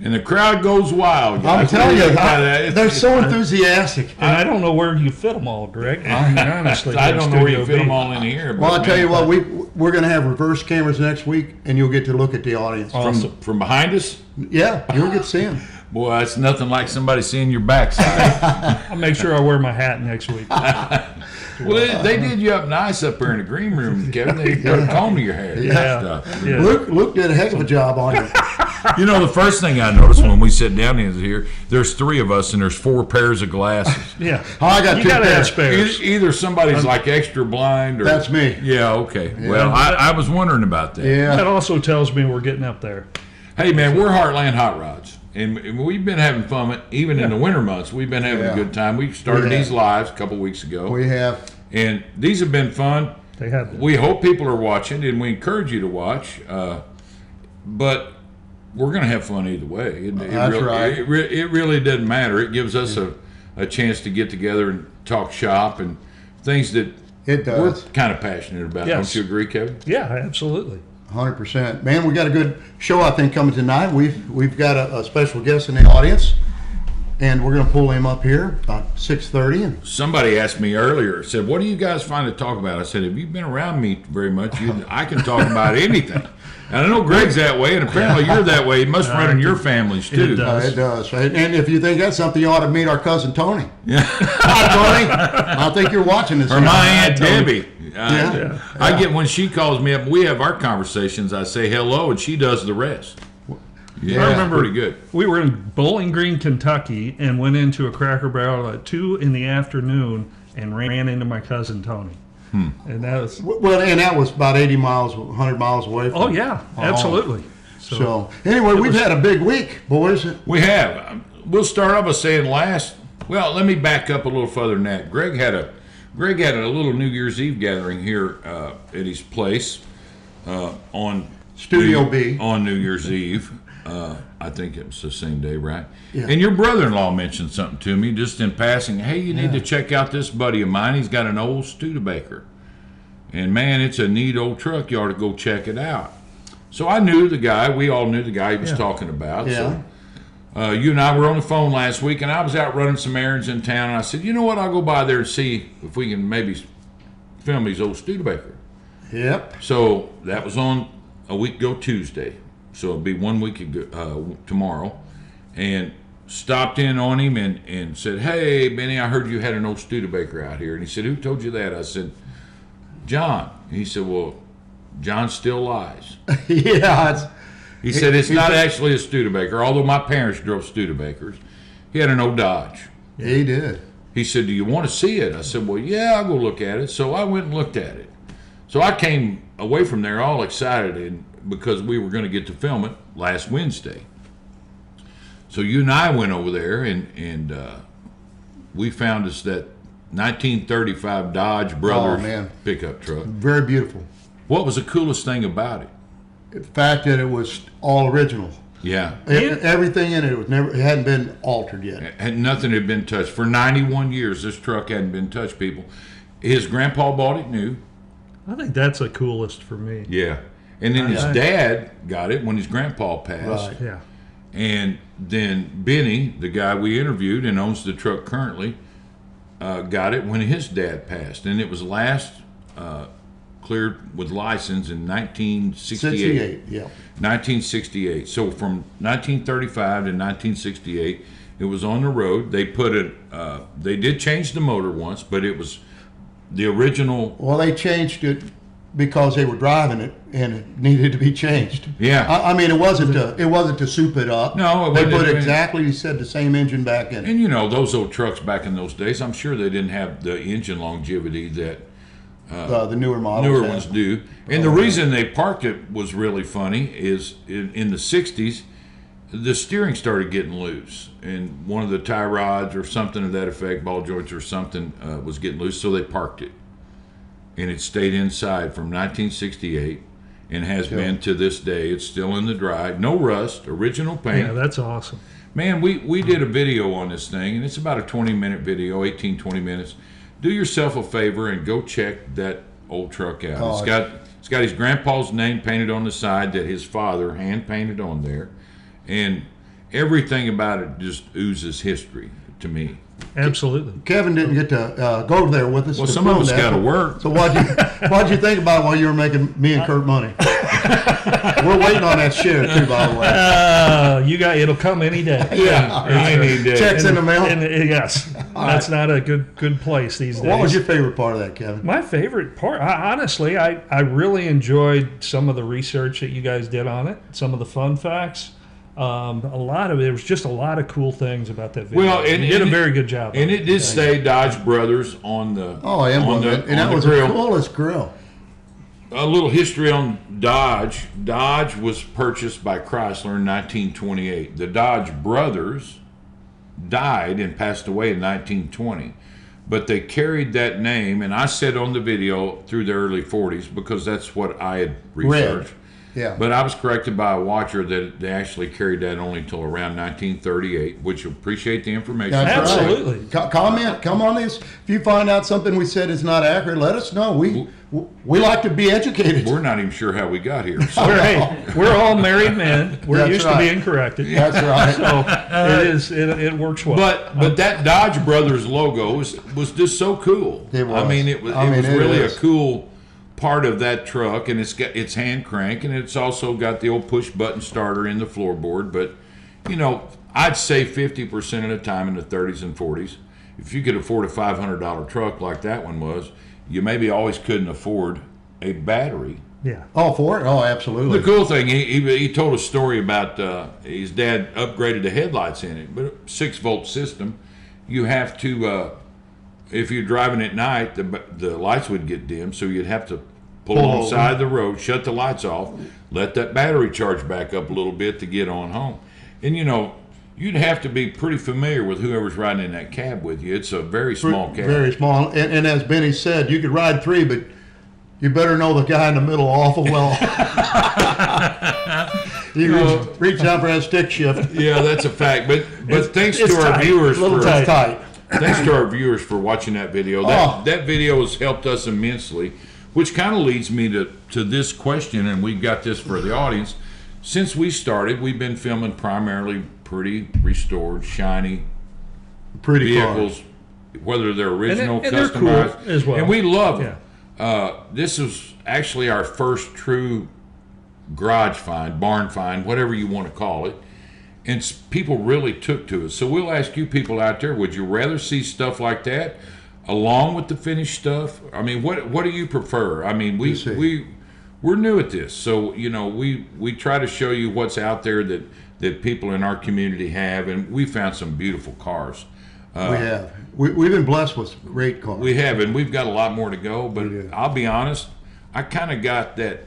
And the crowd goes wild. I'm telling you, they're so enthusiastic. And I don't know where you fit them all, Greg. Honestly, I don't know where you fit them all in here. Well, I'll tell you what, we're going to have reverse cameras next week, and you'll get to look at the audience. Awesome. From behind us? Yeah, you'll get to see them. Boy, that's nothing like somebody seeing your backside. I'll make sure I wear my hat next week. Well, they did you up nice up there in the green room, Kevin. They put a comb to your hair. Yeah. Yeah. Luke did a heck of a job on you. You know, the first thing I noticed when we sit down in here, there's 3 of us and there's 4 pairs of glasses. Yeah. Oh, I got you 2 gotta have pairs. spares. Either somebody's like extra blind or... That's me. Yeah, okay. Yeah. Well, I was wondering about that. Yeah. That also tells me we're getting up there. Hey, man, we're Heartland Hotrods. And we've been having fun, even in the winter months. We've been having a good time. We started these lives a couple weeks ago. We have. And these have been fun. They have been. We hope people are watching, and we encourage you to watch. But we're going to have fun either way. That's right. It really doesn't matter. It gives us a chance to get together and talk shop and things that we're kind of passionate about. Yes. Don't you agree, Kevin? Yeah, absolutely. 100%. Man, we got a good show, I think, coming tonight. We've got a special guest in the audience, and we're going to pull him up here about 6:30. And somebody asked me earlier, said, what do you guys find to talk about? I said, if you've been around me very much, I can talk about anything. And I know Greg's that way, and apparently you're that way. It must run in your families, too. It does. It does. And if you think that's something, you ought to meet our cousin Tony. Yeah. Hi, Tony. I think you're watching this. Or my Aunt Debbie. I get, when she calls me up, we have our conversations, I say hello, and she does the rest. Yeah, I remember pretty good. We were in Bowling Green, Kentucky, and went into a Cracker Barrel at 2 in the afternoon and ran into my cousin Tony. And that was and that was about 80 miles, 100 miles away from Oh, yeah, absolutely. So anyway, we've had a big week, boys. We have. We'll start off by saying well, let me back up a little further than that. Greg had a little New Year's Eve gathering here at his place on Studio B on New Year's Eve. I think it was the same day, right? Yeah. And your brother-in-law mentioned something to me just in passing. Hey, you need to check out this buddy of mine. He's got an old Studebaker. And, man, it's a neat old truck. You ought to go check it out. So I knew the guy. We all knew the guy he was talking about. Yeah. So you and I were on the phone last week, and I was out running some errands in town. And I said, you know what, I'll go by there and see if we can maybe film his old Studebaker. Yep. So that was on a week ago Tuesday. So it'll be 1 week ago, tomorrow. And stopped in on him and said, hey, Benny, I heard you had an old Studebaker out here. And he said, who told you that? I said, John. And he said, well, John still lies. Yeah. He said, it's not actually a Studebaker, although my parents drove Studebakers. He had an old Dodge. Yeah, he did. He said, do you want to see it? I said, well, yeah, I'll go look at it. So I went and looked at it. So I came away from there all excited because we were going to get to film it last Wednesday. So you and I went over there, and we found us that 1935 Dodge Brothers pickup truck. Very beautiful. What was the coolest thing about it? The fact that it was all original. Yeah. Everything in it hadn't been altered yet. And nothing had been touched. For 91 years, this truck hadn't been touched, people. His grandpa bought it new. I think that's the coolest for me. Yeah. And then his dad got it when his grandpa passed. Right. Yeah. And then Benny, the guy we interviewed and owns the truck currently, got it when his dad passed. And it was last cleared with license in 1968. 68, yeah. 1968. So from 1935 to 1968, it was on the road. They put it, they did change the motor once, but it was the original. Well, they changed it because they were driving it and it needed to be changed. Yeah. I mean, it wasn't to soup it up. No, they put exactly, you said, the same engine back in. And you know, those old trucks back in those days, I'm sure they didn't have the engine longevity that the newer models. Newer ones do. And the reason they parked it was really funny is in the 60s, the steering started getting loose. And one of the tie rods or something to that effect, ball joints or something, was getting loose, so they parked it. And it stayed inside from 1968 and has been to this day. It's still in the dry. No rust, original paint. Yeah, that's awesome. Man, we did a video on this thing, and it's about a 20-minute video, 18, 20 minutes. Do yourself a favor and go check that old truck out. Oh, it's got his grandpa's name painted on the side that his father hand painted on there, and everything about it just oozes history to me. Absolutely. Kevin didn't get to go there with us. Well, to some of film us that. got to work. So what'd you think about it while you were making me and Kurt money? We're waiting on that share too, by the way. It'll come any day. Yeah, any day. Checks in the mail. Yes, that's not a good place these days. What was your favorite part of that, Kevin? My favorite part, honestly, I really enjoyed some of the research that you guys did on it, some of the fun facts. A lot of it was just a lot of cool things about that video. Well, and you did a very good job. And it did say Dodge Brothers on the And that was grill. the coolest grill. A little history on Dodge. Dodge was purchased by Chrysler in 1928. The Dodge brothers died and passed away in 1920. But they carried that name, and I said on the video, through the early 40s, because that's what I had researched. Yeah. But I was corrected by a watcher that they actually carried that only until around 1938, which appreciate the information. That's Absolutely. Right. Comment, come on this. If you find out something we said is not accurate, let us know. We like to be educated. We're not even sure how we got here. So. We're all married men. We're That's used right. to being corrected. That's right. So it works well. But that Dodge Brothers logo was just so cool. It was. I mean, it was it really is. a cool part of that truck, and it's hand crank, and it's also got the old push button starter in the floorboard. But I'd say 50% of the time in the 30s and 40s, if you could afford a $500 truck like that one was, you maybe always couldn't afford a battery. Yeah. Oh, for it? Oh, absolutely. The cool thing, he told a story about his dad upgraded the headlights in it, but a 6-volt system. You have to, if you're driving at night, the lights would get dim, so you'd have to pull alongside the road, shut the lights off, let that battery charge back up a little bit to get on home. And you'd have to be pretty familiar with whoever's riding in that cab with you. It's a very small cab. Very small. And as Benny said, you could ride 3, but you better know the guy in the middle awful well. You reach out for that stick shift. Yeah, that's a fact. But thanks it's to our tight. viewers Little for tight. thanks to our viewers for watching that video. That video has helped us immensely, which kind of leads me to this question, and we've got this for the audience. Since we started, we've been filming primarily pretty restored, shiny Pretty vehicles, whether they're original, And they're customized, cool as well. and we love them. Yeah. This is actually our first true garage find, barn find, whatever you want to call it. And people really took to it. So we'll ask you people out there, would you rather see stuff like that along with the finished stuff? I mean, what do you prefer? I mean, we're new at this. So, we try to show you what's out there that people in our community have, and we found some beautiful cars. We have. We've been blessed with great cars. We have, and we've got a lot more to go, but do. I'll be honest, I kind of got that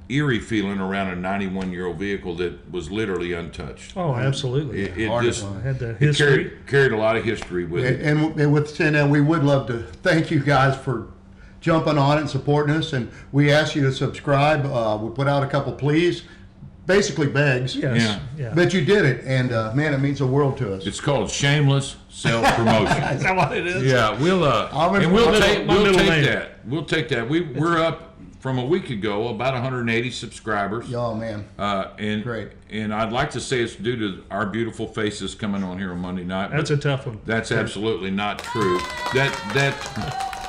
eerie feeling around a 91-year-old vehicle that was literally untouched. Oh, absolutely. It Hard to just find. Had the it history. carried a lot of history with it. And with saying that, we would love to thank you guys for jumping on it and supporting us. And we ask you to subscribe. We put out a couple pleas, basically begs. Yes. Yeah. But you did it, and man, it means the world to us. It's called shameless self-promotion. Is that what it is? Yeah, we'll take middle name. that. We'll take that. We're up from a week ago about 180 subscribers. Oh man, And Great. And I'd like to say it's due to our beautiful faces coming on here on Monday night. That's a tough one. That's absolutely not true.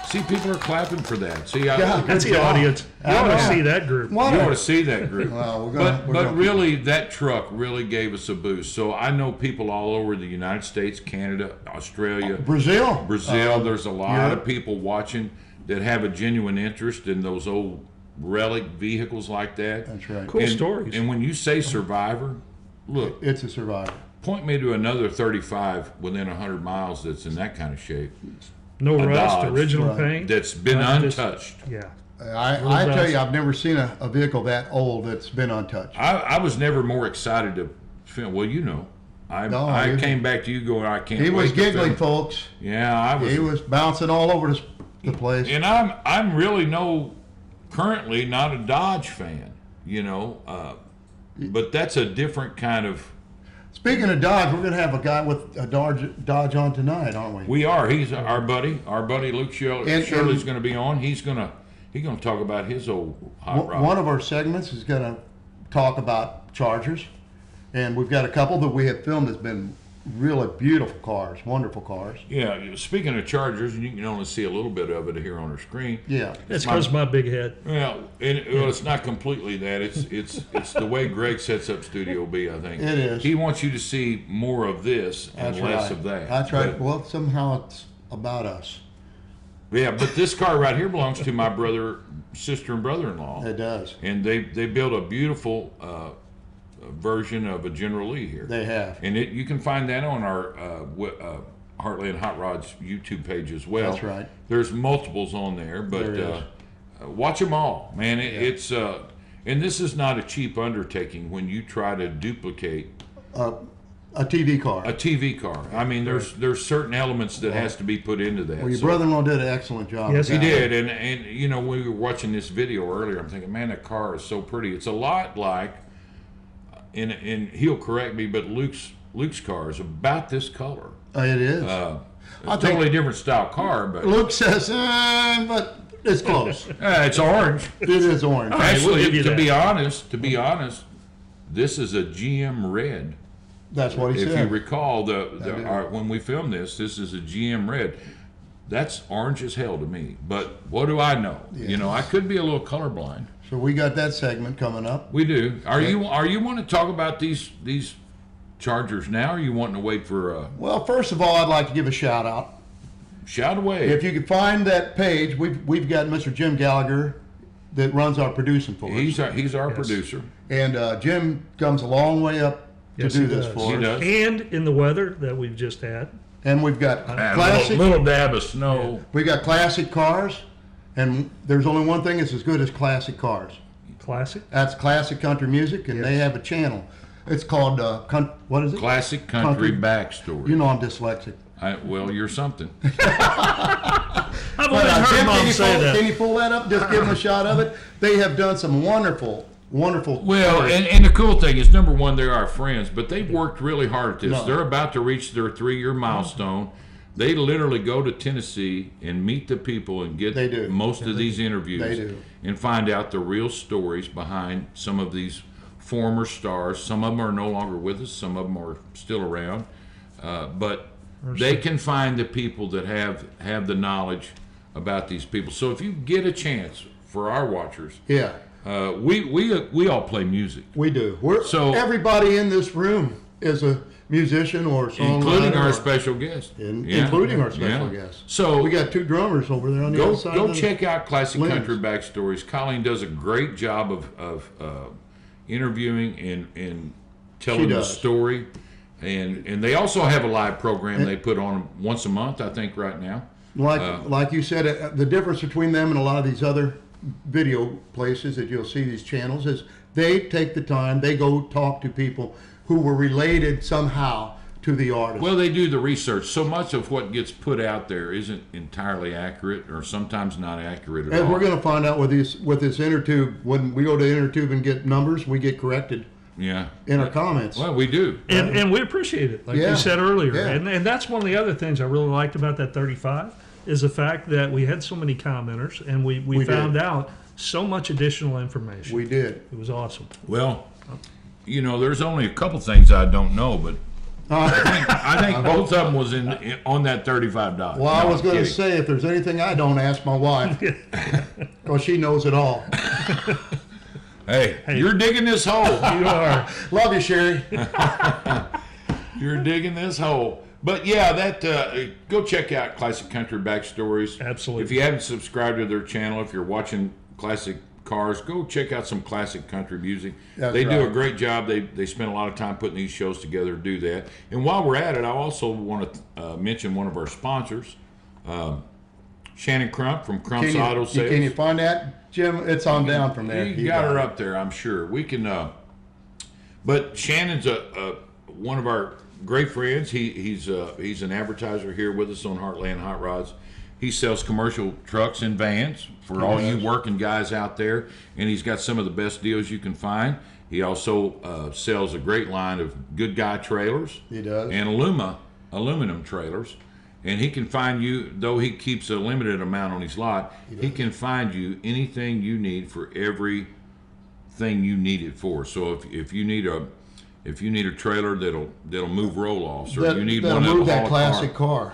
See, people are clapping for that. See, That's the audience. You ought to see that group. you ought to see that group. Well, we're gonna but really, that truck really gave us a boost. So I know people all over the United States, Canada, Australia, Brazil. There's a lot Europe. of people watching that have a genuine interest in those old relic vehicles like that. That's right. Cool stories. And when you say Survivor, look, It's a survivor. point me to another 35 within 100 miles that's in that kind of shape. No a rust, Dodge. original Right. paint. That's been Not just- untouched. Yeah. I tell you, I've never seen a vehicle that old that's been untouched. I was never more excited to film. Well, I came back to you going, I can't. He was wait to giggling, film. folks. Yeah, I was. He was bouncing all over the place. And I'm really currently not a Dodge fan, but that's a different kind of. Speaking of Dodge, we're going to have a guy with a Dodge on tonight, aren't we? We are. He's our buddy Luke Shirley. And- Shirley's going to be on. He's going to talk about his old hot rod. One of our segments is going to talk about Chargers, And we've got a couple that we have filmed that's been really beautiful cars, wonderful cars. Yeah, speaking of Chargers, you can only see a little bit of it here on our screen. Yeah. It's because my big head. Well, it's not completely that. It's the way Greg sets up Studio B, I think. It is. He wants you to see more of this and less of that. That's right. But, Well, somehow it's about us. yeah, but this car right here belongs to my sister and brother-in-law. It does. And they built a beautiful version of a General Lee here. They have. And you can find that on our Heartland Hotrods YouTube page as well. That's right. There's multiples on there, but There watch them all, man. It's and this is not a cheap undertaking when you try to duplicate A TV car. a TV car. I mean, there's certain elements that has to be put into that. Well, your So- brother-in-law did an excellent job. Yes, He did, and you know, when we were watching this video earlier, I'm thinking, man, that car is so pretty. It's a lot like, and he'll correct me, but Luke's car is about this color. It is. A I think- totally different style car, but Luke says, but it's close. it's orange. It is orange. right, we'll Actually, give you to that. be honest, this is a GM red. That's what he If you said. recall, when we filmed this is a GM red. That's orange as hell to me. But what do I know? You know, I could be a little colorblind. So we got that segment coming up. We do. Are you want to talk about these Chargers now, or are you wanting to wait for Well, first of all, I'd like to give a shout out. shout away? If you can find that page, we've got Mr. Jim Gallagher that runs our producing for us. He's our producer. And Jim comes a long way up to Yes, do he this does. for He us. does. And in the weather that we've just had. And we've got And a classic. little dab of snow. We got classic cars, and there's only one thing that's as good as classic cars. Classic. That's classic country music, and they have a channel. It's called what is it? Classic country backstory. You know I'm dyslexic. Well, you're something. I've always heard Jim, Mom say that. can you pull that up? Just give them a shot of it. They have done some wonderful. Well, cars. and the cool thing is, number one, they're our friends, but they've worked really hard at this. No. They're about to reach their 3-year milestone. They literally go to Tennessee and meet the people and get They do. most of these interviews They do. and find out the real stories behind some of these former stars. Some of them are no longer with us. Some of them are still around. But they can find the people that have the knowledge about these people. So if you get a chance for our watchers, Yeah, we all play music. we do. So- Everybody in this room is a musician or songwriter. Including our or- special guest. including our special Yeah. guest. So We got 2 drummers over there on the go other side. go of the- check out Classic limbs. Country Backstories. Colleen does a great job of interviewing and telling She the does. story. And they also have a live program they put on once a month, I think, right now. Like you said, the difference between them and a lot of these other video places that you'll see these channels is they take the time, they go talk to people who were related somehow to the artist. Well, they do the research. So much of what gets put out there isn't entirely accurate, or sometimes not accurate at As all. we're going to find out with this inner tube, when we go to inner tube and get numbers, we get corrected Yeah. in our comments. Well, we do. And we appreciate it, like Yeah. you said earlier. Yeah. And that's one of the other things I really liked about that 35 is the fact that we had so many commenters and we We found did. out so much additional information. We did. It was awesome. Well, you know, there's only a couple things I don't know, but I think both of them was on that $35. Well, I No, was I'm going to kidding. say, if there's anything I don't ask my wife, because she knows it all. Hey, you're digging this hole. You are. Love you, Sherry. You're digging this hole. But yeah, go check out Classic Country Backstories. Absolutely. If you haven't subscribed to their channel, if you're watching classic cars, go check out some classic country music. That's they do a right. great job. They spend a lot of time putting these shows together to do that. And while we're at it, I also want to mention one of our sponsors, Shannon Crump from Crump's Auto Sales. Can you find that, Jim? It's on down from there. You got her up there, I'm sure. We can. But Shannon's one of our great friends. He's an advertiser here with us on Heartland Hotrods. He sells commercial trucks and vans for all you working guys out there, and he's got some of the best deals you can find. He also sells a great line of Good Guy trailers. He does. And aluminum trailers. And he can find you, though he keeps a limited amount on his lot, he can find you anything you need for everything you need it for. So if you need if you need a trailer that'll move roll-offs, or That, you need that'll one move that'll that haul a classic car.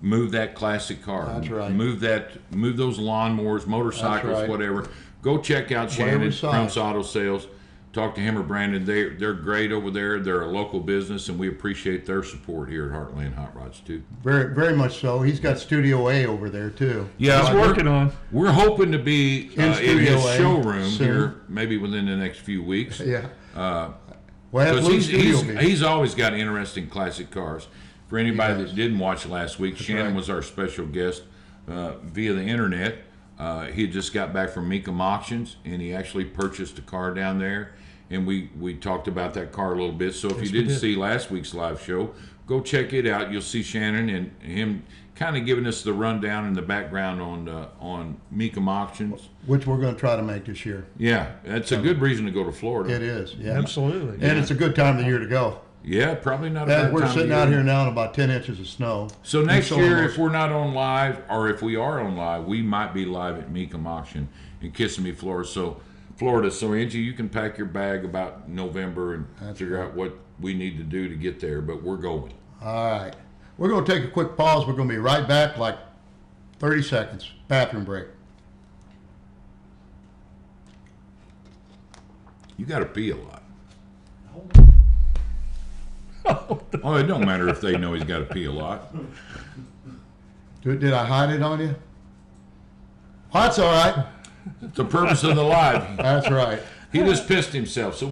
move that classic car. That's right. Move those lawnmowers, motorcycles, right. whatever. Go check out Whatever Shannon, size. Crump's Auto Sales. Talk to him or Brandon. They're great over there. They're a local business, and we appreciate their support here at Heartland Hotrods too. Very, very much so. He's got Studio A over there too. Yeah, He's working on. We're hoping to be in Studio his A showroom soon. here, maybe within the next few weeks. Yeah. Uh, Well, have Because Blue Studio be. he's always got interesting classic cars. For anybody that didn't watch last week, Shannon right. was our special guest via the internet. He had just got back from Meekum Auctions, and he actually purchased a car down there. And we talked about that car a little bit. So if you didn't see last week's live show, go check it out. You'll see Shannon and him kind of giving us the rundown and the background on Meekum Auctions. Which we're going to try to make this year. Yeah, that's a good reason to go to Florida. It is. Yeah. Absolutely. And it's a good time of the year to go. Yeah, probably not a And bad we're time sitting of out year. here now in about 10 inches of snow. So next so year, almost- if we're not on live, or if we are on live, we might be live at Meekum Auction in Kissimmee, Florida. So Angie, you can pack your bag about November and figure out what we need to do to get there. But we're going. All right. We're going to take a quick pause. We're going to be right back, like 30 seconds. Bathroom break. You got to pee a lot. Oh, it don't matter if they know he's got to pee a lot. Did I hide it on you? That's all right. It's the purpose of the live. That's right. He just pissed himself. So.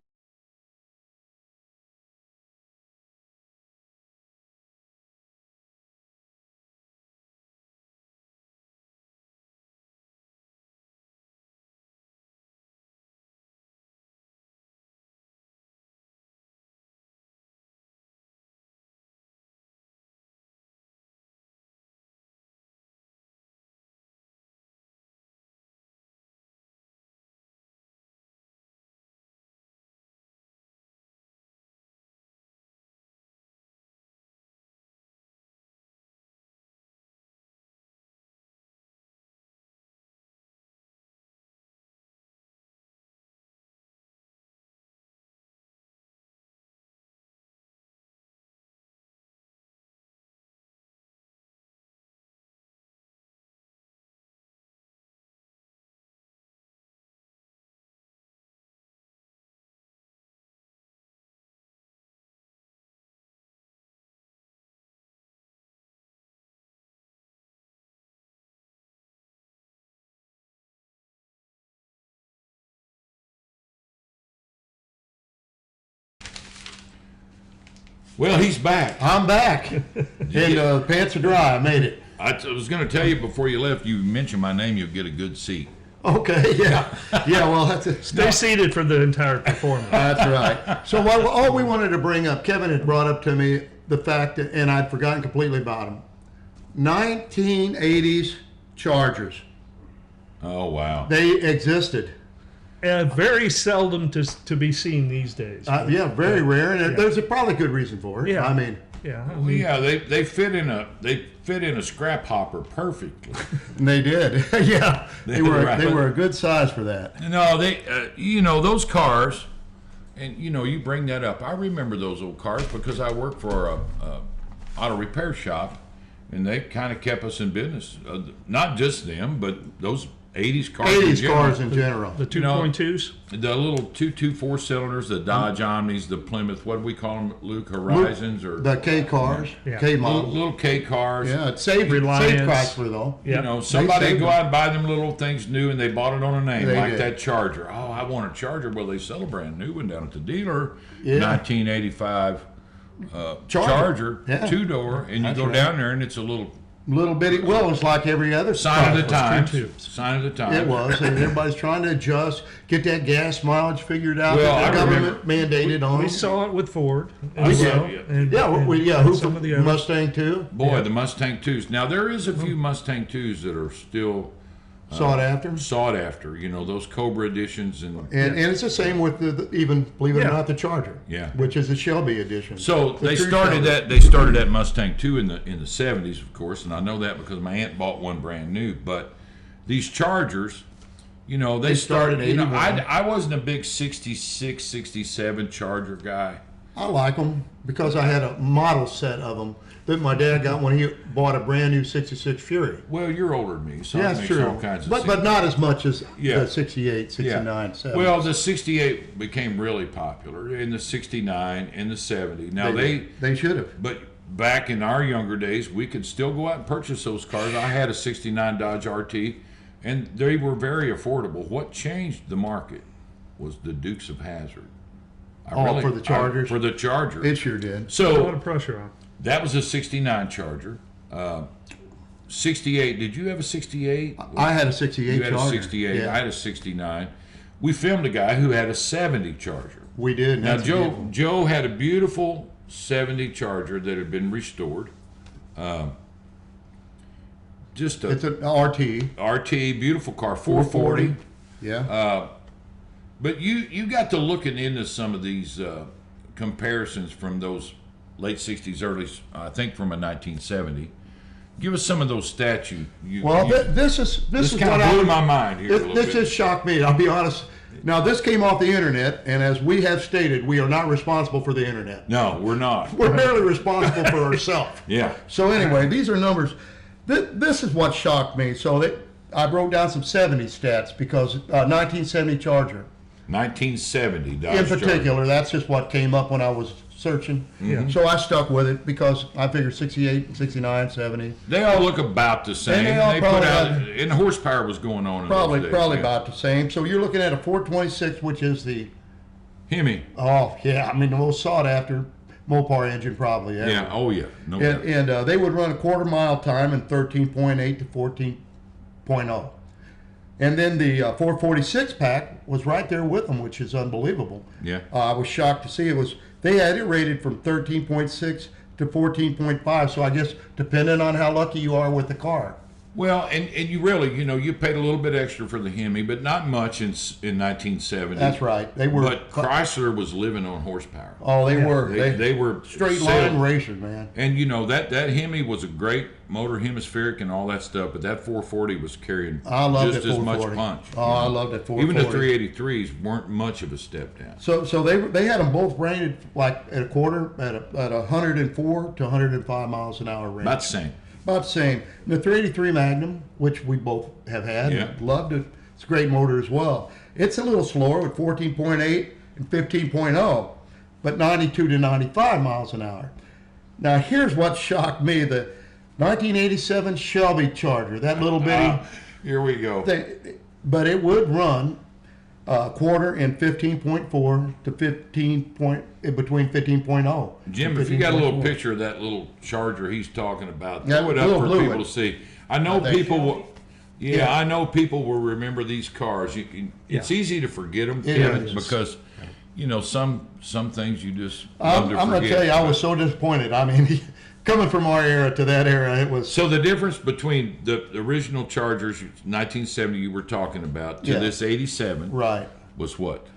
Well, he's back. I'm back. And pants are dry. I made it. I was going to tell you before you left, you mentioned my name, you'll get a good seat. Okay, yeah. Yeah, well, that's it. Stay seated for the entire performance. That's right. So all we wanted to bring up, Kevin had brought up to me the fact that, and I'd forgotten completely about them, 1980s Chargers. Oh, wow. They existed. Very seldom to be seen these days. Yeah, very rare, and there's a probably good reason for it. Yeah. I mean, Well, yeah, they fit in a scrap hopper perfectly. they did. Yeah, they were Right. they were a good size for that. No, those cars, and you bring that up. I remember those old cars because I worked for a auto repair shop, and they kind of kept us in business. Not just them, but those 80s cars. 80s cars in general. The 2.2s? The little 2.4 cylinders, the Dodge Omnis, the Plymouth, what do we call them, Luke? Horizons or The K cars, Yeah. K little, models. little K cars. Yeah, it saved Reliance. Chrysler though. Yeah. Somebody saved go them. out and buy them little things new, and they bought it on a name, They like did. that Charger. Oh, I want a Charger. Well, they sell a brand new one down at the dealer. Yeah. 1985 Charger, Yeah. 2-door, and you That's go right. down there, and it's a little Little bitty. Well, it's like every other sign of the Chrysler. times. 2.2. Sign of the times. It was, and everybody's trying to adjust, get that gas mileage figured out Well, that the I government mandated on We them. saw it with Ford. I as did, well, yeah. and- Yeah, and who some of the others. Mustang too? Boy, the Mustang 2s. Now, there is a few Mustang 2s that are still Sought after. sought after. Those Cobra editions and And it's the same with the even, believe it or Yeah. not, the Charger. Yeah. Which is a Shelby edition. So The they true started Shelby. that. They started that Mustang 2 in the 70s, of course, and I know that because my aunt bought one brand new. But these Chargers, they started started. in 81. I wasn't a big '66, '67 Charger guy. I like them because I had a model set of them that my dad got when he bought a brand new '66 Fury. Well, you're older than me, so Yeah, it that's makes true. all kinds of But not as much as Yeah. the '68, '69, '70. Well, the 68 became really popular in the 69 and the 70. Now they should have. but back in our younger days, we could still go out and purchase those cars. I had a 69 Dodge RT, and they were very affordable. What changed the market was the Dukes of Hazzard. For the Chargers? For the Charger. It sure did. A lot So of pressure on. that was a 69 Charger. 68, did you have a 68? I had a '68 You had Charger. a 68. Yeah, I had a 69. We filmed a guy who had a 70 Charger. we did. and Now, that's a beautiful- Joe had a beautiful 70 Charger that had been restored. Just It's a an RT. RT, beautiful car, 440. Yeah. But you got to looking into some of these comparisons from those late 60s, early, I think from a 1970. Give us some of those stats you Well, you, this is this what kind of blew my mind here a little This bit. just shocked me. I'll be honest. Now, this came off the internet, and as we have stated, we are not responsible for the internet. No, we're not. We're barely responsible for ourselves. Yeah. So anyway, these are numbers. This is what shocked me. So I broke down some 70 stats because 1970 Charger 1970 Dodge in Charger. particular. That's just what came up when I was searching. Yeah. So I stuck with it because I figured 68, 69, 70. They all look about the same. And they all put probably out, have- and horsepower was going on in Probably those days, yeah. about the same. So you're looking at a 426, which is the Hemi. oh yeah, I mean the most sought after Mopar engine probably ever. Yeah. Oh yeah. No doubt. And they would run a quarter mile time in 13.8 to 14.0. And then the 446 pack was right there with them, which is unbelievable. Yeah. I was shocked to see they had it rated from 13.6 to 14.5. So I guess depending on how lucky you are with the car. Well, and you really, you paid a little bit extra for the Hemi, but not much in 1970. That's right. They were. But Chrysler was living on horsepower. Oh, they were. They were straight sailed- line racers, man. And that Hemi was a great motor, hemispheric, and all that stuff. But that 440 was carrying I loved just that as much 440. punch. Oh, I loved that 440. Even the 383s weren't much of a step down. So they had them both rated like at a quarter at 104 to 105 miles an hour range. About the same. About the same. And the 383 Magnum, which we both have had, Yeah. and loved it. It's a great motor as well. It's a little slower with 14.8 and 15.0, but 92 to 95 miles an hour. Now here's what shocked me: the 1987 Shelby Charger, that little bitty Here we go. thing, but it would run quarter in 15.4 to 15 between 15.0. Jim, and if you got a little 15.4. picture of that little Charger he's talking about, Yeah, throw it up little for blue people one. to see. I know That people Shelby? will. Yeah, I know people will remember these cars. It's easy to forget them, It Kevin, is. because some things you just I'm love to going to forget. tell you, I was so disappointed. I mean, coming from our era to that era, it was. So the difference between the original Chargers, 1970, you were talking about, to Yeah. this 87, Right. was what?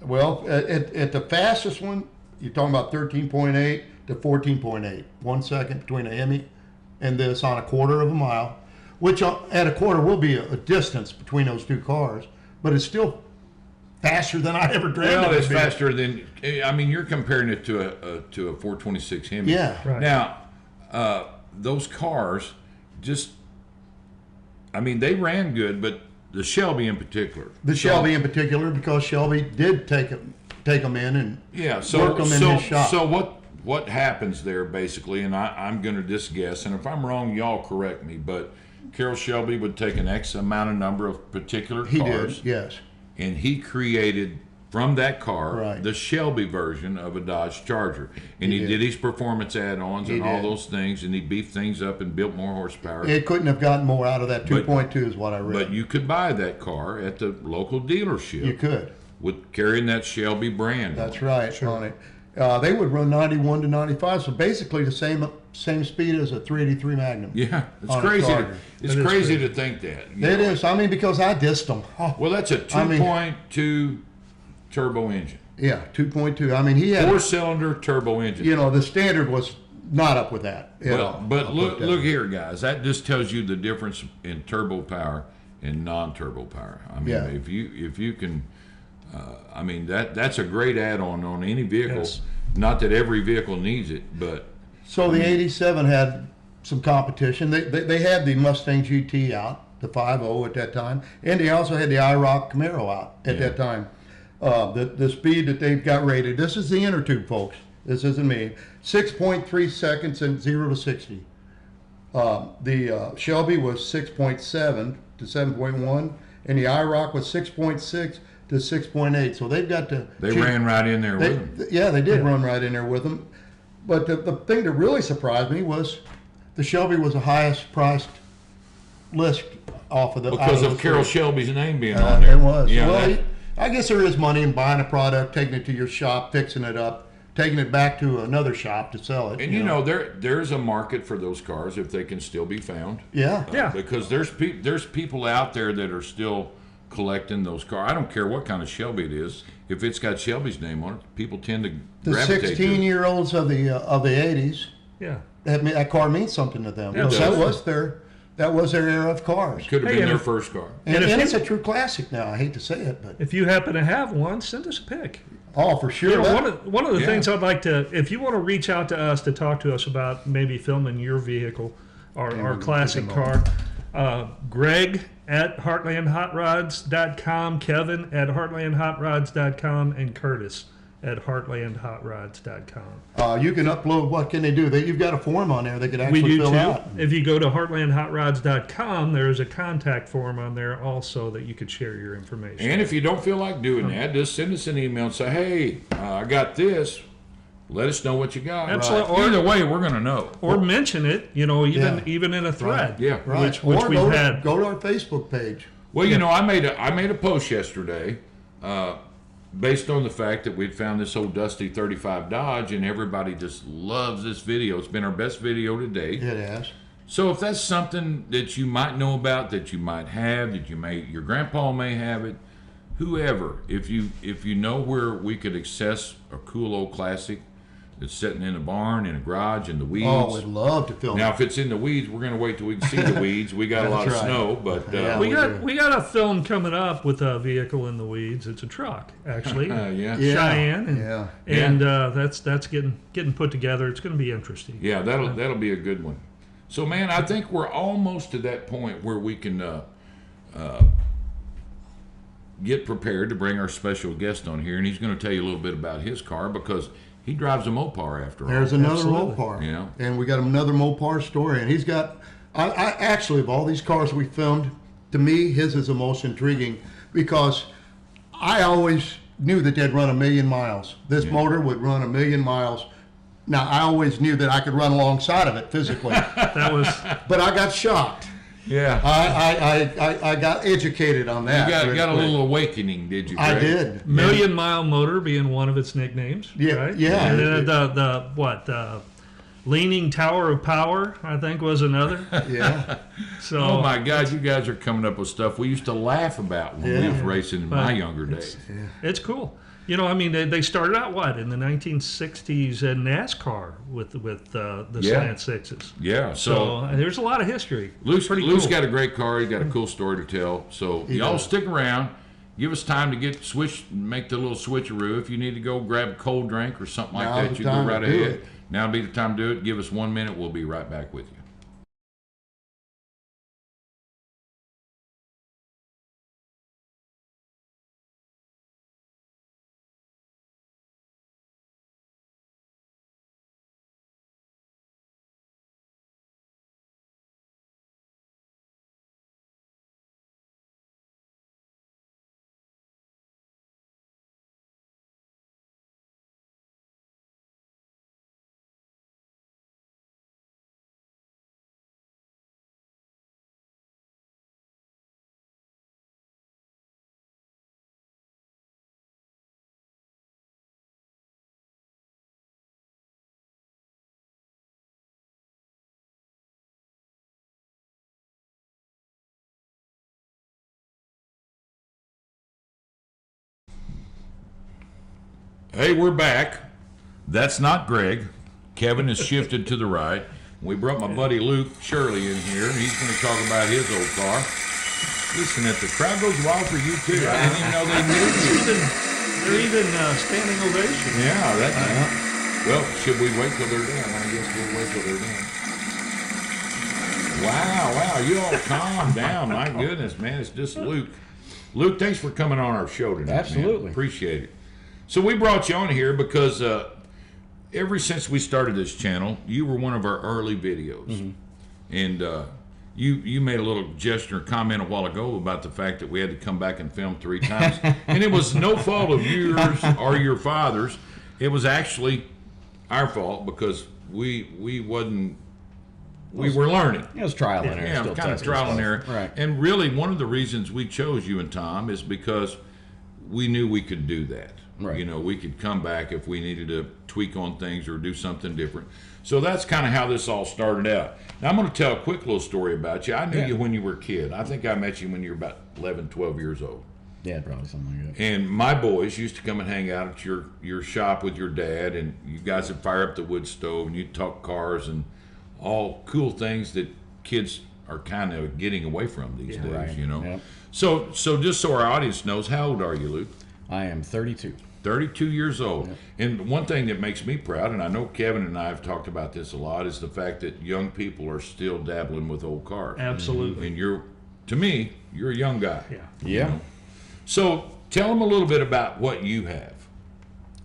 Well, at the fastest one, you're talking about 13.8 to 14.8. 1 second between a Hemi and this on a quarter of a mile, which at a quarter will be a distance between those two cars, but it's still faster than I ever dreamed Well, it it's would be. faster than. I mean, you're comparing it to a 426 Hemi. Yeah. Right. Now, those cars just. I mean, they ran good, but the Shelby in particular. The Shelby in particular, because Shelby did take them in and Yeah. So work them in his shop. so what happens there basically? And I'm going to just guess, and if I'm wrong, y'all correct me. But Carroll Shelby would take an X amount of number of particular he cars, did, yes. and he created from that car Right. the Shelby version of a Dodge Charger, and he did. did his performance add-ons and He all did. those things, and he beefed things up and built more horsepower. It couldn't have gotten more out of that 2.2 is what I read. But you could buy that car at the local dealership You could. with carrying that Shelby brand. That's right on it. They would run 91 to 95, so basically the same speed as a 383 Magnum. Yeah, it's On a crazy. Charger. It's That is crazy crazy. to think that. you It know. is. I mean, because I dissed them. Oh, Well, that's a I mean- 2.2 turbo engine, yeah, 2.2. I mean, he had, four-cylinder turbo engine. the standard was not up with that at all. But I'll look, put that. look here, guys. That just tells you the difference in turbo power and non-turbo power. I mean, Yeah. if you can, I mean that's a great add-on on any vehicle. Yes. Not that every vehicle needs it, but So the 87 had some competition. They had the Mustang GT out, the 5.0 at that time, and they also had the IROC Camaro out at that time. The speed that they've got rated, this is the inner tube, folks. This isn't me. 6.3 seconds and 0 to 60. The Shelby was 6.7 to 7.1, and the IROC was 6.6 to 6.8. So they've got to. they ran right in there with them. Yeah, they did run right in there with them. But the thing that really surprised me was the Shelby was the highest priced list off of the. Because out of the Carroll three. Shelby's name being on there. It was. Yeah, Well, that- I guess there is money in buying a product, taking it to your shop, fixing it up, taking it back to another shop to sell it. and you know there's a market for those cars if they can still be found. Yeah. Yeah. Because there's people out there that are still collecting those cars. I don't care what kind of Shelby it is. If it's got Shelby's name on it, people tend to The gravitate to it. 16-year-olds of the 80s, Yeah. that car means something to them. Yeah, it So does. that was their era of cars. Could have Hey, been and their if- first car. And if it's you- a true classic now. I hate to say it, but If you happen to have one, send us a pic. oh, for sure. You know, that- one of the Yeah. things I'd like to, if you want to reach out to us to talk to us about maybe filming your vehicle or our classic car, Greg at heartlandhotrods.com, Kevin at heartlandhotrods.com, and Curtis at heartlandhotrods.com. You can upload. What can they do? You've got a form on there they could We actually do fill too. out. If you go to heartlandhotrods.com, there's a contact form on there also that you could share your information. And if you don't feel like doing that, just send us an email and say, hey, I got this. Let us know what you got. Absolutely. Right. Either way, we're going to know. Or mention it, even Yeah. even in a thread. Yeah. Right. Which or we've go had. go to our Facebook page. Well, you know, I made a post yesterday based on the fact that we'd found this old dusty 35 Dodge, and everybody just loves this video. It's been our best video to date. It has. So if that's something that you might know about, that you might have, that your grandpa may have it, whoever, if you know where we could access a cool old classic that's sitting in a barn, in a garage, in the weeds. Oh, we'd love to film. Now, if it's in the weeds, we're going to wait till we can see the weeds. We got a lot of That's right. snow, but Yeah. We we got do. we got a film coming up with a vehicle in the weeds. It's a truck, actually. yeah. Yeah. Cheyenne, and, Yeah. and that's getting put together. It's going to be interesting. Yeah, that'll be a good one. So, man, I think we're almost to that point where we can get prepared to bring our special guest on here, and he's going to tell you a little bit about his car because he drives a Mopar after all. There's another Absolutely. Mopar. Yeah. And we got another Mopar story. And he's got, I actually, of all these cars we filmed, to me, his is the most intriguing because I always knew that they'd run 1,000,000 miles. This motor would run 1,000,000 miles. Now, I always knew that I could run alongside of it physically, That was but I got shocked. Yeah. I got educated on that. You got pretty a quick. little awakening, did you, I Greg? did. Million Mile Motor being one of its nicknames. Yeah, right? yeah. And then the Leaning Tower of Power, I think, was another. Yeah. So Oh my God, you guys are coming up with stuff we used to laugh about when we Yeah. was racing in my younger days. it's cool. I mean, they started out in the 1960s in NASCAR with the Yeah. slant sixes. Yeah, So there's a lot of history. Lou's Pretty Lou's cool. got a great car. He's got a cool story to tell. So y'all does. stick around. Give us time to make the little switcheroo. If you need to go grab a cold drink or something like Now's that, the you go time to right do ahead. it. Now'll be the time to do it. Give us 1 minute. We'll be right back with you. Hey, we're back. That's not Greg. Kevin has shifted to the right. We brought my buddy Luke Shirley in here, and he's going to talk about his old car. Listen, if the crowd goes wild for you too, I didn't even know they knew you. They're even standing ovation. Yeah, Well, should we wait till they're done? I guess we'll wait till they're done. Wow, you all calm down. My goodness, man, it's just Luke. Luke, thanks for coming on our show tonight. Absolutely. Man. Appreciate it. So we brought you on here because ever since we started this channel, you were one of our early videos. And you made a little gesture comment a while ago about the fact that we had to come back and film 3 times. And it was no fault of yours or your father's. It was actually our fault because we were learning. It was trial and error. Yeah, still kind of testing trial and stuff. error. Right. And really, one of the reasons we chose you and Tom is because we knew we could do that. Right. You know, we could come back if we needed to tweak on things or do something different. So that's kind of how this all started out. Now, I'm going to tell a quick little story about you. I knew you when you were a kid. I think I met you when you were about 11, 12 years old. Yeah, probably something like that. And my boys used to come and hang out at your shop with your dad, and you guys would fire up the wood stove, and you'd talk cars and all cool things that kids are kind of getting away from these days, right. you know. Yep. So just so our audience knows, how old are you, Luke? I am 32. 32 years old. Yep. And one thing that makes me proud, and I know Kevin and I have talked about this a lot, is the fact that young people are still dabbling with old cars. Absolutely. And to me, you're a young guy. Yeah. Yeah. know? So tell them a little bit about what you have.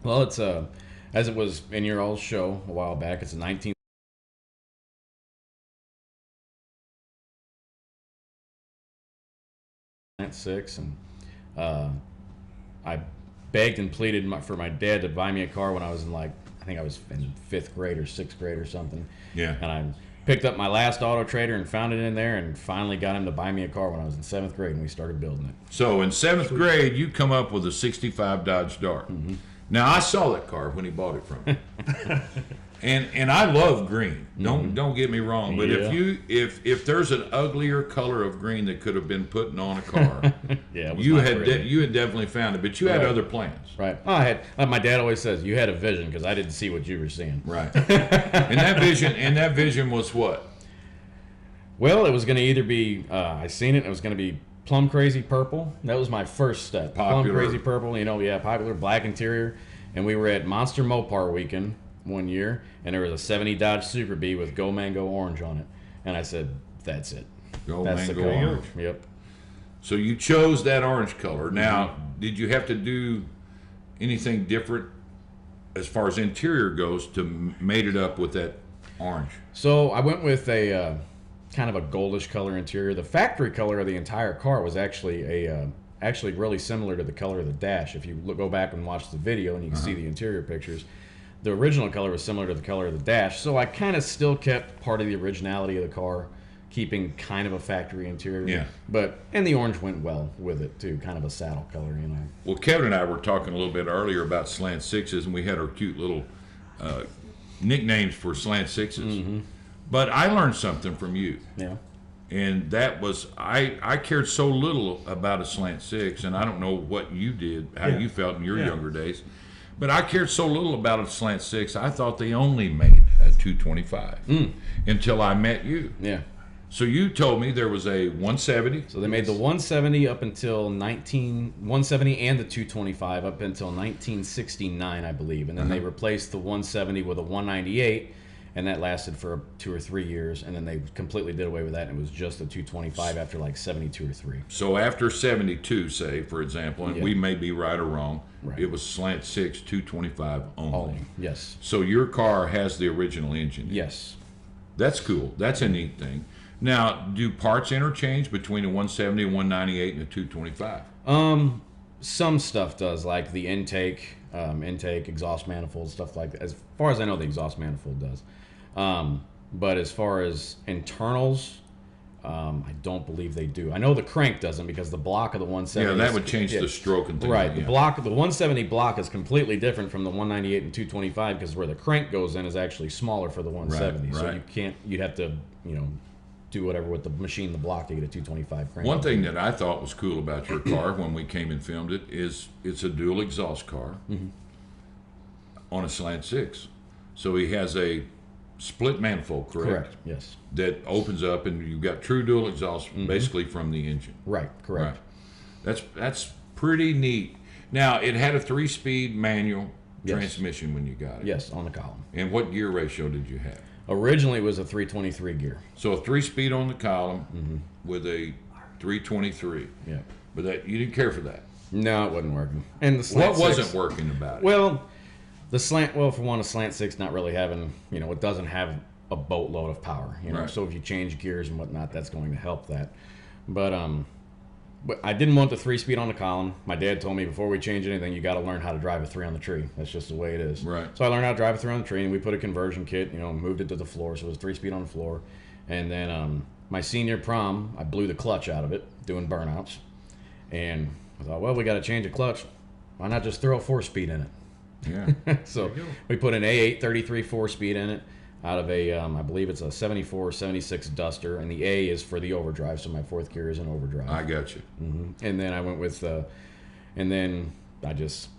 Well, it's as it was in your old show a while back. It's a 1996, and I begged and pleaded for my dad to buy me a car when I was I think I was in 5th grade or 6th grade or something. Yeah. And I picked up my last Auto Trader and found it in there, and finally got him to buy me a car when I was in 7th grade, and we started building it. So in 7th grade, you come up with a 65 Dodge Dart. Now, I saw that car when he bought it from me. And I love green. Don't get me wrong, but Yeah. if there's an uglier color of green that could have been put on a car, Yeah, it was you not had pretty. you had definitely found it, but you had Right. other plans. Right. Oh, I had. My dad always says you had a vision because I didn't see what you were seeing. Right. and that vision was what? Well, it was going to either be I seen it. And it was going to be plum crazy purple. That was my first step. Popular. Plum crazy purple. Popular black interior. And we were at Monster Mopar weekend one year, and there was a 70 Dodge Super Bee with Go Mango Orange on it. And I said, "That's it. Go That's Mango the color." Orange. Yep. So you chose that orange color. Now, did you have to do anything different as far as interior goes to mate it up with that orange? So I went with a kind of a goldish color interior. The factory color of the entire car was actually actually really similar to the color of the dash. If you go back and watch the video, and you can see the interior pictures, the original color was similar to the color of the dash. So I kind of still kept part of the originality of the car, keeping kind of a factory interior. Yeah. And the orange went well with it too, kind of a saddle color, you know. Well, Kevin and I were talking a little bit earlier about slant sixes, and we had our cute little nicknames for slant sixes. But I learned something from you. Yeah. And that was, I cared so little about a slant six, and I don't know what you did, how you felt in your younger days, but I cared so little about a slant six, I thought they only made a 225 until I met you. Yeah. So you told me there was a 170. So they made the 170 up until 170 and the 225 up until 1969, I believe. And then they replaced the 170 with a 198, and that lasted for 2 or 3 years. And then they completely did away with that, and it was just the 225 after like 72 or 3. So after 72, say, for example, and we may be right or wrong, Right. it was slant six, 225 only. Only. Yes. So your car has the original engine. Yes. That's cool. That's a neat thing. Now, do parts interchange between a 170, a 198, and a 225? Some stuff does, like the intake, exhaust manifold, stuff like that. As far as I know, the exhaust manifold does. But as far as internals, I don't believe they do. I know the crank doesn't, because the block of the 170. Yeah, that would change the stroke and things. Right. Like The that. block, the 170 block is completely different from the 198 and 225, because where the crank goes in is actually smaller for the 170. So right. you can't. You'd have to, do whatever with the machine, the block, to get a 225 crank. One thing that I thought was cool about your car when we came and filmed it is it's a dual exhaust car on a slant six. So he has a split manifold, correct? Correct. Yes. That opens up, and you've got true dual exhaust basically from the engine. Right. Correct. Right. That's pretty neat. Now, it had a 3-speed manual, Yes. transmission when you got it. Yes, on the column. And what gear ratio did you have? Originally, it was a 323 gear. So a 3-speed on the column with a 323. Yeah. But that you didn't care for that. No, it wasn't working. And the slant What six, wasn't working about it? Well, the slant. Well, for one, a slant six not really having. It doesn't have a boatload of power. Right. So if you change gears and whatnot, that's going to help that. But I didn't want the 3-speed on the column. My dad told me before we change anything, you got to learn how to drive a 3 on the tree. That's just the way it is. Right. So I learned how to drive a 3 on the tree, and we put a conversion kit. Moved it to the floor, so it was 3-speed on the floor. And then my senior prom, I blew the clutch out of it doing burnouts, and I thought, well, we got to change a clutch. Why not just throw a 4-speed in it? Yeah. So we put an A8 33 4-speed in it out of a, I believe it's a 74, 76 Duster, and the A is for the overdrive, so my 4th gear is an overdrive. I got you. And then I went with, and then I just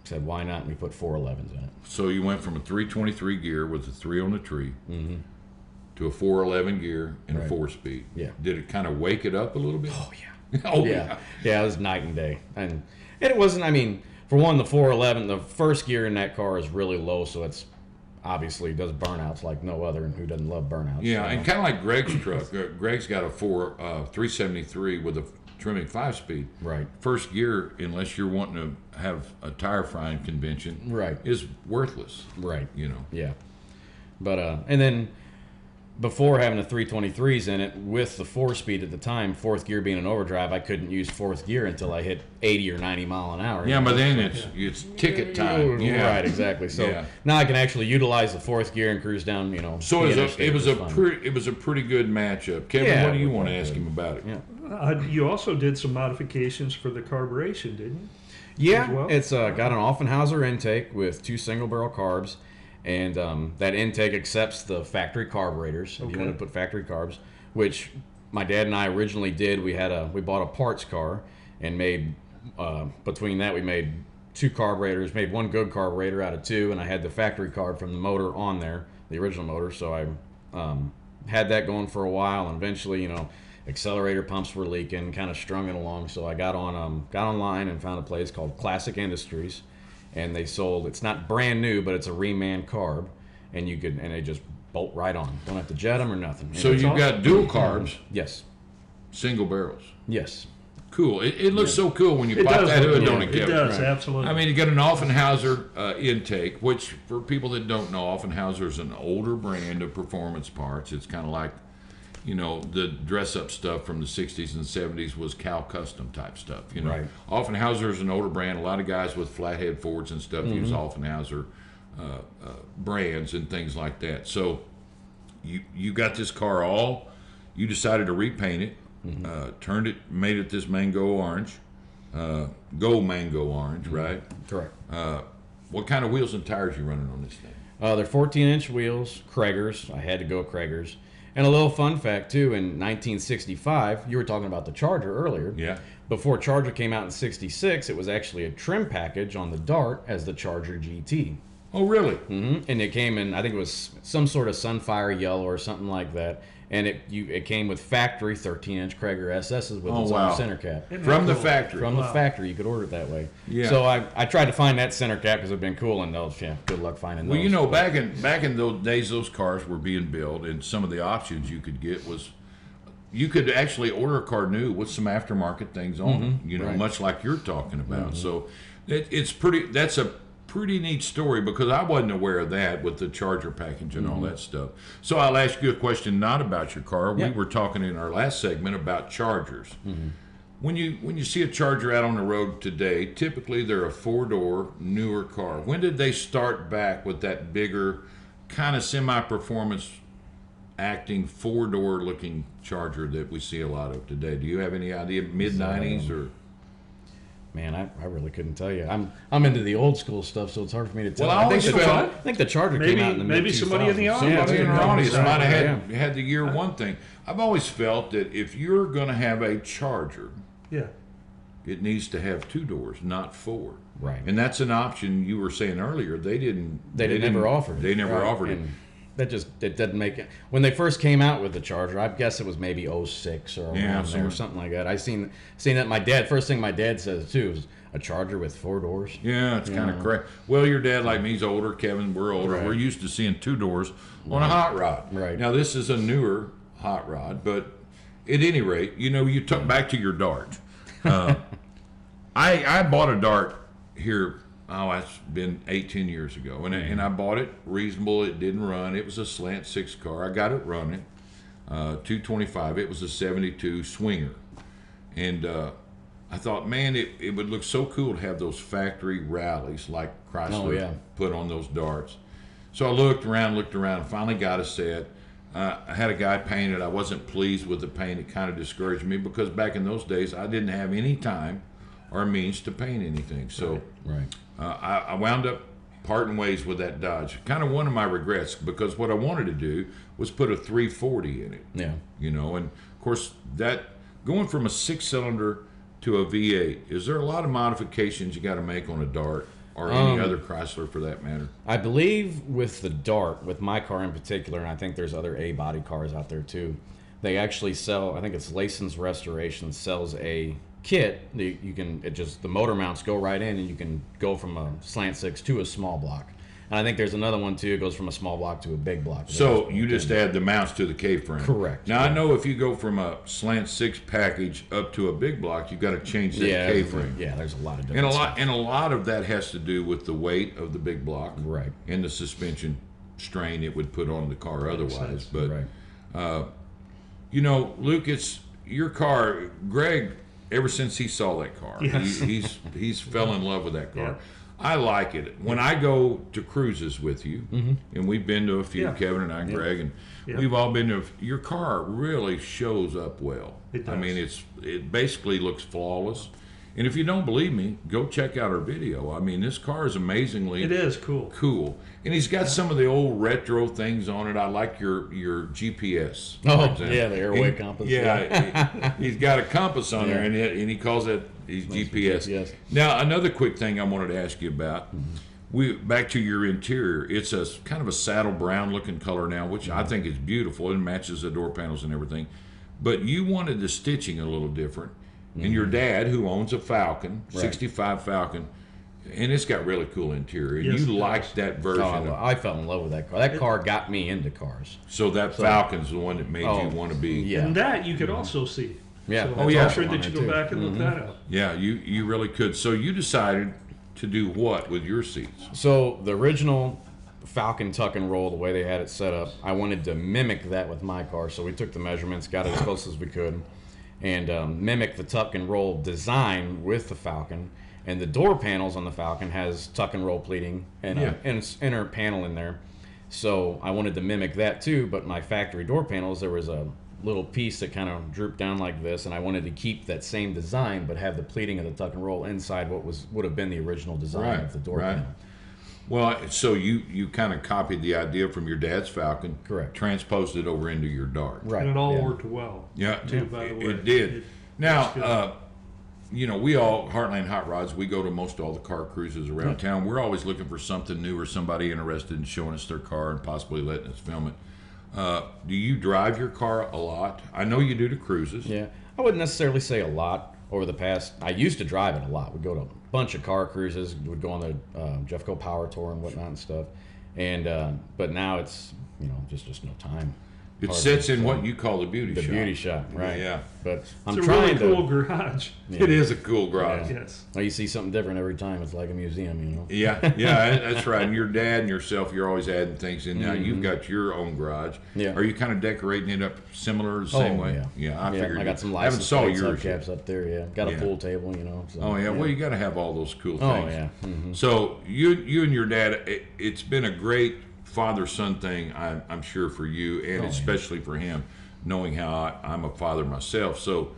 said, why not? And we put 411s in it. So you went from a 323 gear with a 3 on the tree to a 411 gear and a 4-speed. Yeah. Did it kind of wake it up a little bit? Oh, yeah. Oh, Yeah, it was night and day. And it wasn't, I mean, for one, the 411, the first gear in that car is really low, so it's obviously does burnouts like no other, and who doesn't love burnouts? Yeah, and kind of like Greg's truck. Greg's got a 373 with a trimming 5-speed. Right. First gear, unless you're wanting to have a tire frying convention, Right. is worthless. Right. Yeah. But and then before having the 323s in it with the 4-speed at the time, 4th gear being an overdrive, I couldn't use 4th gear until I hit 80 or 90 mile an hour. Yeah, but then it's ticket time. Yeah. Right, exactly. So Yeah. now I can actually utilize the 4th gear and cruise down. So the it interstate, was which a is fun. it was a pretty good matchup. Kevin, Yeah, what do you it was want to quite ask good. him about it? Yeah. You also did some modifications for the carburation, didn't you? Yeah, as well? it's got an Offenhauser intake with 2 single-barrel carbs, and that intake accepts the factory carburetors. If you want to put factory carbs, which my dad and I originally did. We bought a parts car and made between that we made 2 carburetors, made 1 good carburetor out of 2, and I had the factory carb from the motor on there, the original motor. So I had that going for a while, and eventually, accelerator pumps were leaking, kind of strung it along. So I got online and found a place called Classic Industries, and they sold. It's not brand new, but it's a reman carb, and they just bolt right on. Don't have to jet them or nothing. So And you got dual carbs, yes, single barrels. yes, Cool. It looks so cool when you It pop does that look hood, good. don't it, It Kevin? does, Right. absolutely. I mean, you got an Offenhauser intake, which for people that don't know, Offenhauser is an older brand of performance parts. It's kind of like, the dress-up stuff from the 60s and 70s was Cal Custom type stuff. Right. Offenhauser is an older brand. A lot of guys with flathead Fords and stuff use Offenhauser brands and things like that. So you got this car you decided to repaint it, turned it, made it this mango orange, gold mango orange, right? correct. What kind of wheels and tires you running on this thing? They're 14-inch wheels, Kragers. I had to go Kragers. And a little fun fact, too, in 1965, you were talking about the Charger earlier. Yeah. Before Charger came out in 66, it was actually a trim package on the Dart as the Charger GT. Oh, really? And it came in, I think it was some sort of Sunfire yellow or something like that. And it came with factory 13-inch Krager SS's with its wow. own center cap. From the factory. From the factory, you could order it that way. Yeah. So I tried to find that center cap because it'd been cool, and those, good luck finding those. Well, back in those days, those cars were being built, and some of the options you could get was you could actually order a car new with some aftermarket things on it. right. Much like you're talking about. So it's pretty. That's a pretty neat story because I wasn't aware of that with the Charger package and all that stuff. So I'll ask you a question not about your car. Yeah. We were talking in our last segment about Chargers. When you see a Charger out on the road today, typically they're a 4-door newer car. When did they start back with that bigger, kind of semi-performance acting 4-door looking Charger that we see a lot of today? Do you have any idea? Mid-90s or? Man, I really couldn't tell you. I'm into the old school stuff, so it's hard for me to tell. Well, I always felt- I think the Charger came out in the maybe mid-2000s. somebody in the audience. Somebody in our Yeah. audience might have Yeah. had the year one thing. I've always felt that if you're going to have a Charger, Yeah. it needs to have 2 doors, not 4. Right. And that's an option you were saying earlier. They never never offered it. They never Right. offered it. And- it didn't make it. When they first came out with the Charger, I guess it was maybe '06 or around there, or something like that. I seen that. My dad, first thing my dad says too is a Charger with 4 doors. Yeah, it's kind of crazy. Well, your dad, like me, he's older. Kevin, we're older. Right. We're used to seeing 2 doors on a hot rod. Right. Now, this is a newer hot rod, but at any rate, you took back to your Dart. I bought a Dart here. Oh, it's been 18 years ago, and I bought it reasonable. It didn't run. It was a slant 6 car. I got it running, 225. It was a 72 swinger, and I thought, man, it would look so cool to have those factory rallies like Chrysler put on those Darts. So I looked around, and finally got a set. I had a guy paint it. I wasn't pleased with the paint. It kind of discouraged me because back in those days, I didn't have any time or means to paint anything. So I wound up parting ways with that Dodge. Kind of one of my regrets, because what I wanted to do was put a 340 in it. Yeah. And of course, that going from a 6-cylinder to a V8, is there a lot of modifications you got to make on a Dart or any other Chrysler for that matter? I believe with the Dart, with my car in particular, and I think there's other A-body cars out there too, they actually sell, I think it's Licensed Restoration sells a kit. The motor mounts go right in, and you can go from a slant 6 to a small block. And I think there's another one too. It goes from a small block to a big block. So you just add the mounts to the K-frame. Correct. Now I know if you go from a slant 6 package up to a big block, you've got to change that K-frame. Yeah, there's a lot of different And a lot of that has to do with the weight of the big block, right, and the suspension strain it would put on the car otherwise. But Luke, it's your car. Greg, ever since he saw that car, he's fell in love with that car. Yeah. I like it. When I go to cruises with you, and we've been to a few, Kevin and I, Greg, and we've all been to. Your car really shows up well. It does. I mean, it basically looks flawless. And if you don't believe me, go check out our video. I mean, this car is amazingly. It is cool. Cool, and he's got some of the old retro things on it. I like your GPS. Yeah, the airway compass. Yeah, he's got a compass on there, and he calls it his GPS. Yes. Now, another quick thing I wanted to ask you about. Back to your interior. It's a kind of a saddle brown looking color now, which I think is beautiful. It matches the door panels and everything. But you wanted the stitching a little different. And your dad, who owns a Falcon, 65 Falcon, and it's got really cool interior. And you liked that version. I fell in love with that car. That car got me into cars. So Falcon's the one that made you want to be. Yeah. And that you could also see. Yeah. So I'm sure that you go back and look that up. Yeah, you really could. So you decided to do what with your seats? So the original Falcon tuck and roll, the way they had it set up, I wanted to mimic that with my car. So we took the measurements, got it as close as we could, and mimic the tuck and roll design with the Falcon. And the door panels on the Falcon has tuck and roll pleating and an inner panel in there. So I wanted to mimic that too, but my factory door panels, there was a little piece that kind of drooped down like this, and I wanted to keep that same design but have the pleating of the tuck and roll inside what would have been the original design of the door panel. Well, so you kind of copied the idea from your dad's Falcon, correct? Transposed it over into your Dart, right? And it all worked well. Yeah, too, by the way. It did. Now, we all Heartland Hotrods. We go to most all the car cruises around town. We're always looking for something new or somebody interested in showing us their car and possibly letting us film it. Do you drive your car a lot? I know you do to cruises. Yeah, I wouldn't necessarily say a lot. Over the past, I used to drive it a lot. We'd go to a bunch of car cruises. We'd go on the Jeffco Power Tour and whatnot and stuff. And but now it's just no time. It sits in what you call the beauty shop. The beauty shop, right? Yeah. But it's a really cool garage. Yeah. It is a cool garage. Yeah. Yes. Well, you see something different every time. It's like a museum, Yeah, that's right. And your dad and yourself, you're always adding things in. Now you've got your own garage. Yeah. Are you kind of decorating it up similar, the same way? Yeah. I figured. I got some I haven't license saw plate yours subcaps up there. Yeah. Got a pool table, So, well, you got to have all those cool things. Oh yeah. Mm-hmm. So you and your dad, it's been a great father-son thing, I'm sure, for you, and especially for him, knowing how I'm a father myself. So,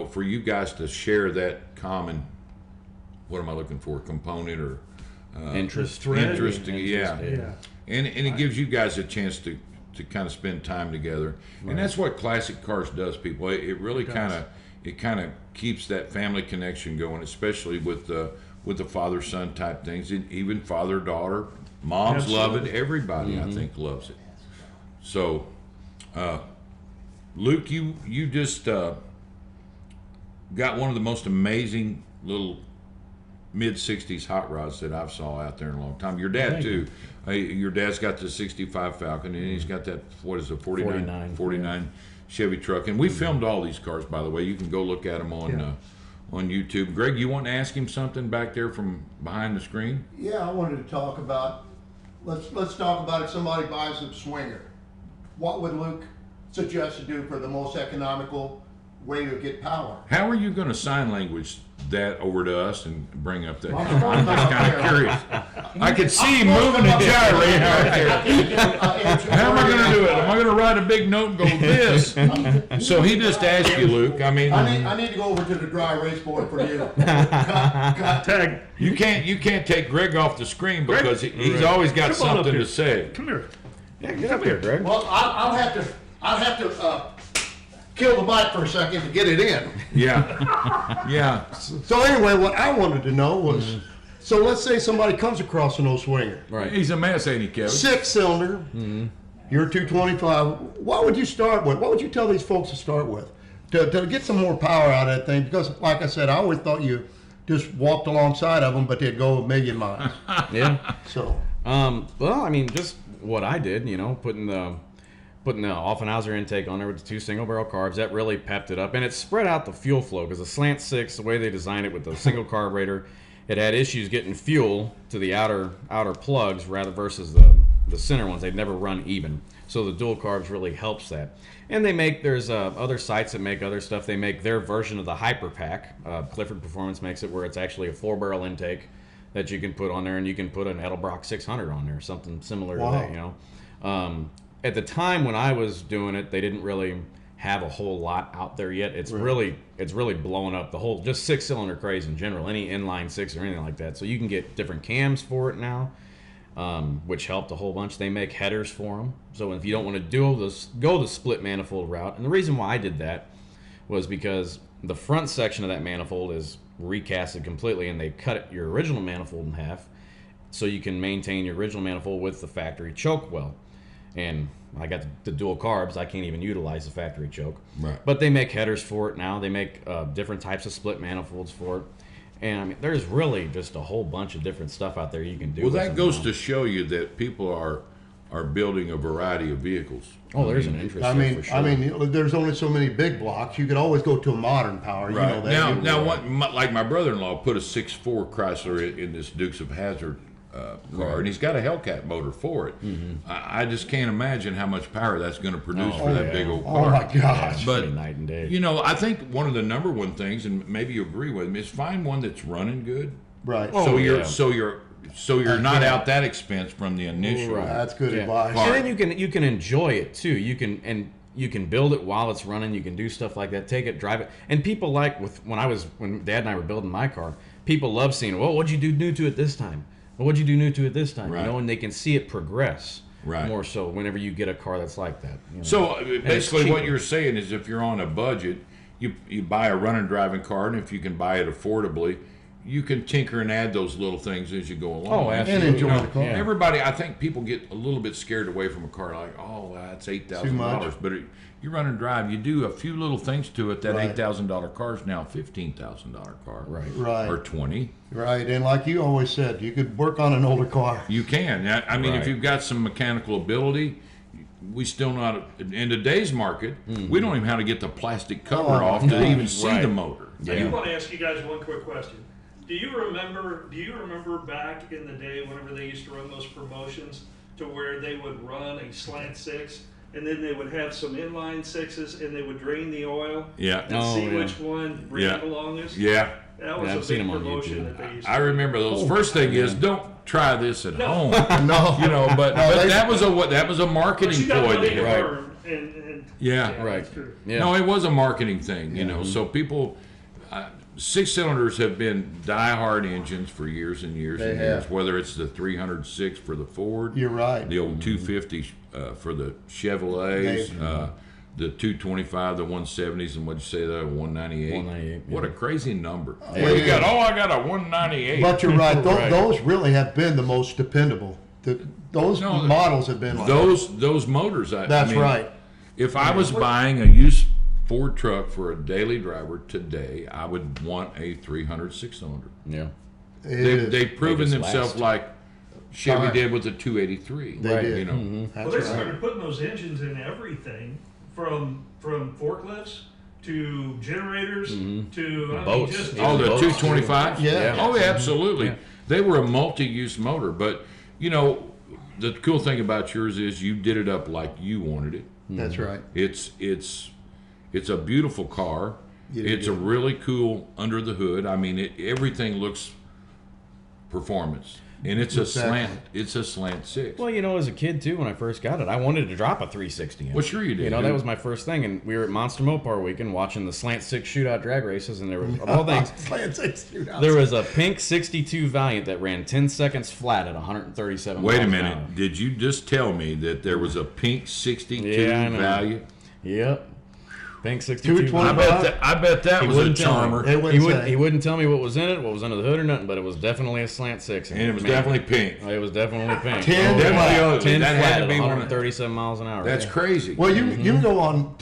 for you guys to share that common, what am I looking for, component or interest, yeah. And it gives you guys a chance to kind of spend time together, and that's what classic cars does, people. It really kind of keeps that family connection going, especially with the father-son type things, and even father-daughter. Moms love it. Everybody, I think, loves it. So, Luke, you just got one of the most amazing little mid-60s hot rods that I've saw out there in a long time. Your dad, too. Your dad's got the 65 Falcon, and he's got that, what is it, 49 Chevy truck. And we filmed all these cars, by the way. You can go look at them on YouTube. Greg, you want to ask him something back there from behind the screen? Yeah, I wanted to talk about, let's talk about if somebody buys a Swinger. What would Luke suggest to do for the most economical way to get power? How are you going to sign language that over to us and bring up that? I'm just kind of curious. I could see him moving and gyrating out there. How am I going to do it? Am I going to write a big note and go this? So he just asked you, Luke. I mean, I need to go over to the dry erase board for you. Tag. you can't take Greg off the screen because he's always got Come on up something here. to say. Come here. Yeah, get up here, Greg. Well, I'll have to kill the bike for a second to get it in. Yeah, yeah. So anyway, what I wanted to know was, so let's say somebody comes across an old Swinger, Right. He's a mess, ain't he, Kevin? 6-cylinder, you're 225. What would you start with? What would you tell these folks to start with to get some more power out of that thing? Because, like I said, I always thought you just walked alongside of them, but they'd go a million miles. Yeah. So Well, I mean, just what I did, putting the Offenhauser intake on there with the 2 single barrel carbs, that really pepped it up, and it spread out the fuel flow because the Slant 6, the way they designed it with the single carburetor, it had issues getting fuel to the outer plugs rather versus the center ones. They'd never run even. So the dual carbs really helps that. And there's other sites that make other stuff. They make their version of the Hyper Pack. Clifford Performance makes it where it's actually a 4-barrel intake that you can put on there, and you can put an Edelbrock 600 on there, something similar to that, At the time when I was doing it, they didn't really have a whole lot out there yet. It's really blown up, the whole just 6-cylinder craze in general, any inline 6 or anything like that. So you can get different cams for it now, which helped a whole bunch. They make headers for them. So if you don't want to go the split manifold route, and the reason why I did that was because the front section of that manifold is recasted completely, and they cut your original manifold in half so you can maintain your original manifold with the factory choke well. And I got the dual carbs. I can't even utilize the factory choke. Right. But they make headers for it now. They make different types of split manifolds for it. And I mean, there's really just a whole bunch of different stuff out there you can do. Well, with that them goes now. to show you that people are building a variety of vehicles. Oh, there's an interest there for sure. I mean, there's only so many big blocks. You could always go to a modern power. You know that. Like my brother-in-law put a 6.4 Chrysler in this Dukes of Hazzard car, and he's got a Hellcat motor for it. I just can't imagine how much power that's going to produce for that big old car. Oh my gosh! It's But pretty night and day. I think one of the number one things, and maybe you agree with me, is find one that's running good. Right. So yeah. you're not out that expense from the initial. Right. That's good Yeah. advice. And then you can enjoy it too. You can build it while it's running. You can do stuff like that. Take it, drive it. And people like when Dad and I were building my car, people love seeing, well, what'd you do new to it this time? Well, what'd you do new to it this time? Right. And they can see it progress. Right. More so whenever you get a car that's like that. So basically, cheaper. what you're saying is, if you're on a budget, you buy a running driving car, and if you can buy it affordably, you can tinker and add those little things as you go along. Oh, absolutely. And enjoy the car. Yeah. Everybody, I think people get a little bit scared away from a car, like, oh, that's $8,000. But you run and drive, you do a few little things to it. That Right. $8,000 car is now a $15,000 car, Right. or 20. Right, and like you always said, you could work on an older car. You can. I mean, if Right. you've got some mechanical ability, we still not in today's market. We don't even know how to get the plastic cover off to even see Right. the motor. I do want to ask you guys one quick question. Do you remember back in the day whenever they used to run those promotions to where they would run a slant 6 and then they would have some inline 6s and they would drain the oil Yeah. and Oh, see yeah. which one ran the longest? Yeah. That was Yeah, I've a seen big them on promotion YouTube. that they used to I remember those. First thing is, don't try this at home. No, But that was a But marketing you got ploy. money to Right. burn, and Yeah. Right. that's true. Yeah. No, it was a marketing thing, So people, 6-cylinders have been die-hard engines for years and years They and years. have. Whether it's the 306 for the Ford, You're right. the old 250 for the Chevrolets, the 225, the 170s, and what'd you say, the 198? 198, What a crazy number. Yeah. You got, I got a 198. But you're right. Right. Those really have been the most dependable. those No, models have been like those motors. That's right. If I was buying a used Ford truck for a daily driver today, I would want a 300 6-cylinder. Yeah. They've proven just themselves last. like Chevy Right. did with the 283. They did. You know, That's Well, they right. started putting those engines in everything, from forklifts to generators to Boats. just oh, the Boats, 225. Yeah. Oh, yeah, absolutely. Yeah. They were a multi-use motor, but you know, the cool thing about yours is you did it up like you wanted it. That's right. It's a beautiful car. It's a really cool under the hood. I mean, everything looks performance, and it's a Exactly. slant. It's a slant six. Well, you know, as a kid too, when I first got it, I wanted to drop a 360 in. Well, sure you did, You know, dude. that was my first thing, and we were at Monster Mopar weekend watching the Slant Six shootout drag races, and there were, of all things, there was a pink 62 Valiant that ran 10 seconds flat at 137 Wait a miles an minute. hour. Did you just tell me that there was a pink 62 Yeah, I know. value? Yep. Pink 62 225? I bet that He was a wouldn't tell me. charmer, They and wouldn't say. He wouldn't tell me what was in it, what was under the hood or nothing, but it was definitely a Slant Six. it was Man, definitely pink. It was definitely pink. 10 Definitely flat. ugly. 10 That flat had to at be one of. 137 miles an hour. That's yeah. crazy. Well, you can go on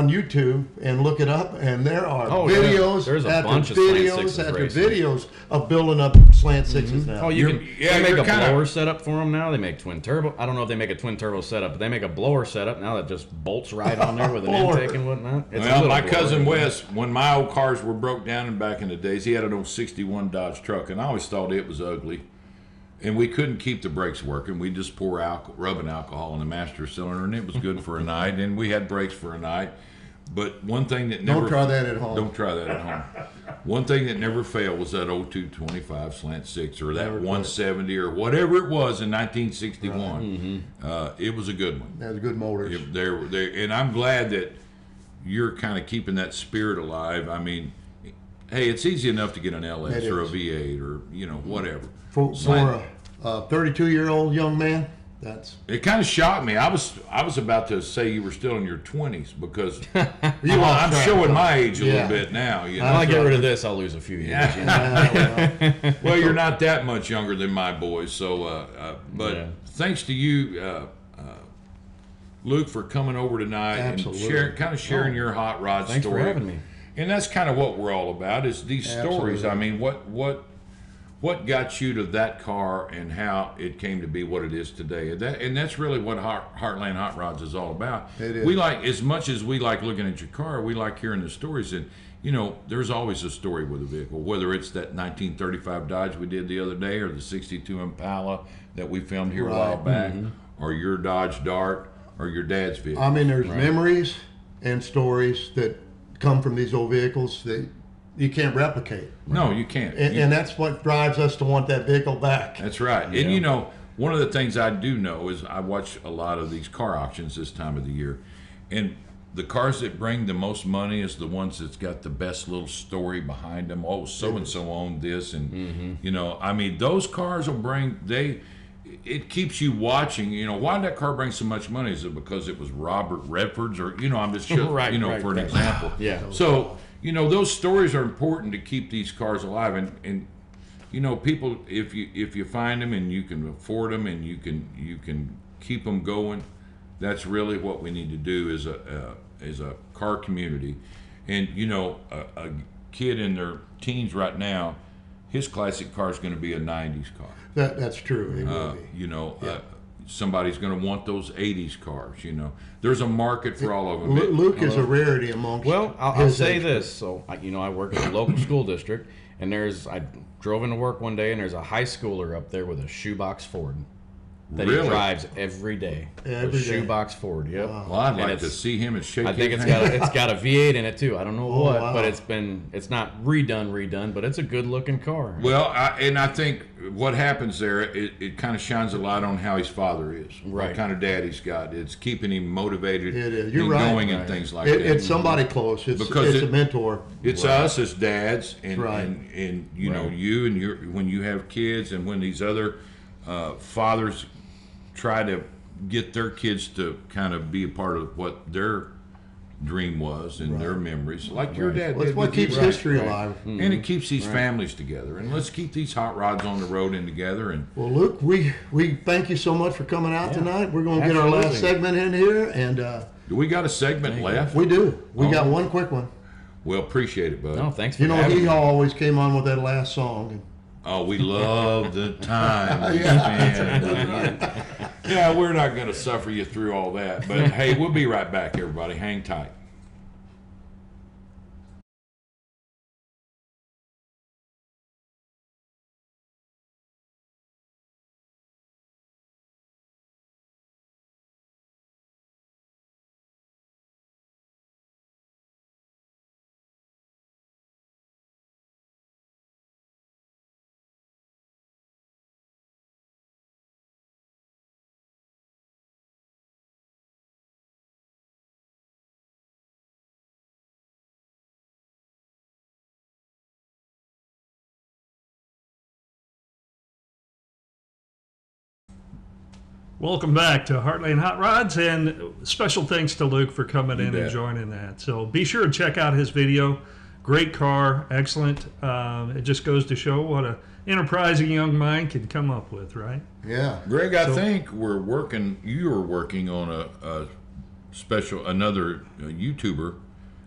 YouTube and look it up, and there are Oh, yeah. videos There's a after bunch of Slant videos Sixes after racing. videos of building up slant sixes now. Oh, you You're- can. yeah, they make you're a kinda- blower setup for them now. They make twin turbo. I don't know if they make a twin turbo setup, but they make a blower setup now that just bolts right on there with an Blower. intake and whatnot. It's a Well, little my blower. cousin Wes, when my old cars were broke down and back in the days, he had an old 61 Dodge truck, and I always thought it was ugly. And we couldn't keep the brakes working. We just pour rubbing alcohol in the master cylinder, and it was good for a night. And we had brakes for a night. But one thing that never Don't try that at home. Don't try that at home. One thing that never failed was that 0225 slant six or that Never quit. 170 or whatever it was in 1961. It was a good one. That's good motors. And I'm glad that you're kind of keeping that spirit alive. I mean, hey, it's easy enough to get an LS It or a is. V8 or whatever. For a 32-year-old young man, that's It kind of shocked me. I was about to say you were still in your 20s because you lost I'm track. showing my age a Yeah. little bit now. You When know? I get rid of this, I'll lose a few years. Yeah. You know? Well, Well, you're not that much younger than my boys, so but Yeah. thanks to you, Luke, for coming over tonight Absolutely. and sharing your hot rod Thanks story. for having me. And that's kind of what we're all about is these stories. Absolutely. I mean, what got you to that car and how it came to be what it is today? And that's really what Heartland Hot Rods is all about. It is. We like, as much as we like looking at your car, we like hearing the stories. And you know, there's always a story with a vehicle, whether it's that 1935 Dodge we did the other day, or the '62 Impala that we filmed here a while Right. back, or your Dodge Dart, or your dad's vehicle. I mean, there's memories and stories that come from these old vehicles that you can't replicate. No, you can't. And that's what drives us to want that vehicle back. That's right. And you know, one of the things I do know is I watch a lot of these car auctions this time of the year. And the cars that bring the most money is the ones that's got the best little story behind them. Oh, so and so owned this, and you know, I mean, those cars will bring it keeps you watching. You know, why did that car bring so much money? Is it because it was Robert Redford's, or you know, I'm just Right, you know, right, for an right. example. Yeah. So you know, those stories are important to keep these cars alive, and you know, people, if you find them and you can afford them and you can keep them going, that's really what we need to do as a car community. And you know, a kid in their teens right now, his classic car is going to be a '90s car. That's true. It will be. You know, somebody's going to want those '80s cars. You know, there's a market for all of them. Luke is a rarity amongst. Well, I'll his say age this. So, I work at a local school district, and I drove into work one day, and there's a high schooler up there with a shoebox Ford that Really? he drives every day. Every a day. shoebox Ford. Yep. Well, I'd And like to it's- see him and shake. I think his it's hand. got a V8 in it too. I don't know Oh, what, wow. but it's not redone, but it's a good looking car. Well, I think what happens there, it kind of shines a light on how his father is, Right. what kind of dad he's got. It's keeping him motivated It is. You're and right. going and Right. things like It, that. it's somebody close. Because It's a mentor. It's us as dads, and Right. and you know, Right. you and your when you have kids, and when these other fathers try to get their kids to kind of be a part of what their dream was and their memories, like your dad Well, did. it's what with you. keeps history alive. And it keeps these families together. And let's keep these hot rods on the road and together. And Well, Luke, we thank you so much for coming out tonight. We're going to get our last Absolutely. segment in here, and do we got a segment left? we do. We got Oh. one quick one. Well, appreciate it, bud. No, thanks for You know, having he me. always came on with that last song. Oh, we love the time we spend with you. Yeah, we're not going to suffer you through all that. But hey, we'll be right back, everybody. Hang tight. Welcome back to Heartland Hot Rods, and special thanks to Luke for coming in and bet. joining that. So be sure to check out his video. Great car, excellent. It just goes to show what a enterprising young mind can come up with, right? Yeah. Greg, I think you are working on a special, another YouTuber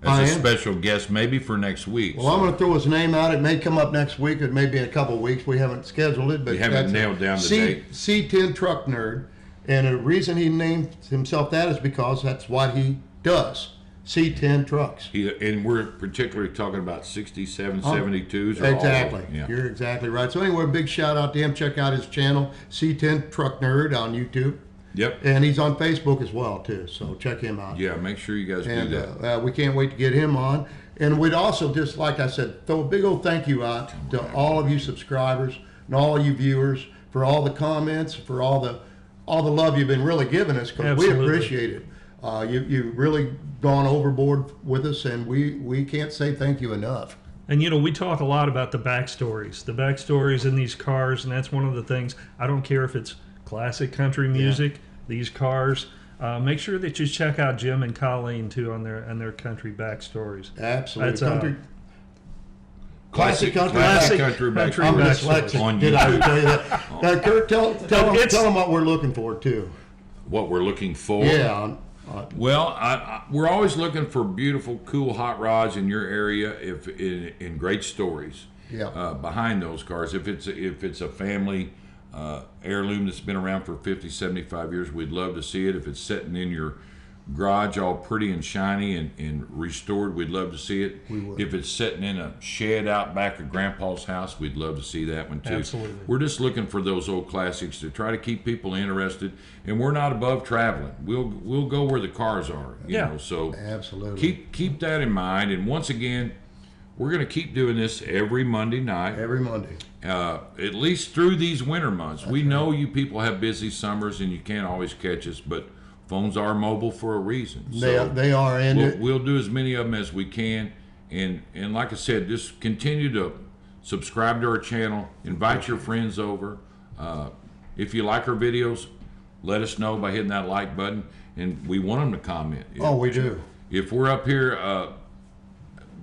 I as a am. special guest, maybe for next week. Well, I'm going to throw his name out. It may come up next week. It may be in a couple of weeks. We haven't scheduled it, but We haven't nailed down the date. C10 Truck Nerd, and the reason he named himself that is because that's what he does. C10 trucks. And we're particularly talking about 67, 72s. Or Exactly. All of them. Yeah. You're exactly right. So anyway, big shout out to him. Check out his channel, C10 Truck Nerd on YouTube. Yep. And he's on Facebook as well, too. So check him out. Yeah, make sure you guys And do that. we can't wait to get him on. And we'd also just, like I said, throw a big old thank you out to all of you subscribers and all of you viewers for all the comments, for all the love you've been really giving us, because we Absolutely. appreciate it. You've really gone overboard with us, and we can't say thank you enough. And you know, we talk a lot about the backstories in these cars, and that's one of the things. I don't care if it's classic country music, these cars. Make sure that you check out Jim and Colleen too on their country backstories. Absolutely. That's, country. Classic country. country back I'm backstories. dyslexic. On Did I YouTube. tell you that? Kurt, tell It's- them what we're looking for too. What we're looking for. Yeah. Well, we're always looking for beautiful, cool hot rods in your area, if in great stories. Yeah. Behind those cars, if it's a family heirloom that's been around for 50, 75 years, we'd love to see it. If it's sitting in your garage all pretty and shiny and restored, we'd love to see it. We would. If it's sitting in a shed out back of Grandpa's house, we'd love to see that one too. Absolutely. We're just looking for those old classics to try to keep people interested, and we're not above traveling. We'll go where the cars are, you Yeah. know. So Absolutely. keep that in mind. And once again, we're going to keep doing this every Monday night, Every Monday. at least through these winter months. We know you people have busy summers and you can't always catch us, but phones are mobile for a reason. They are, and We'll do as many of them as we can, and like I said, just continue to subscribe to our channel, invite your friends over. If you like our videos, let us know by hitting that like button, and we want them to comment. we do. If we're up here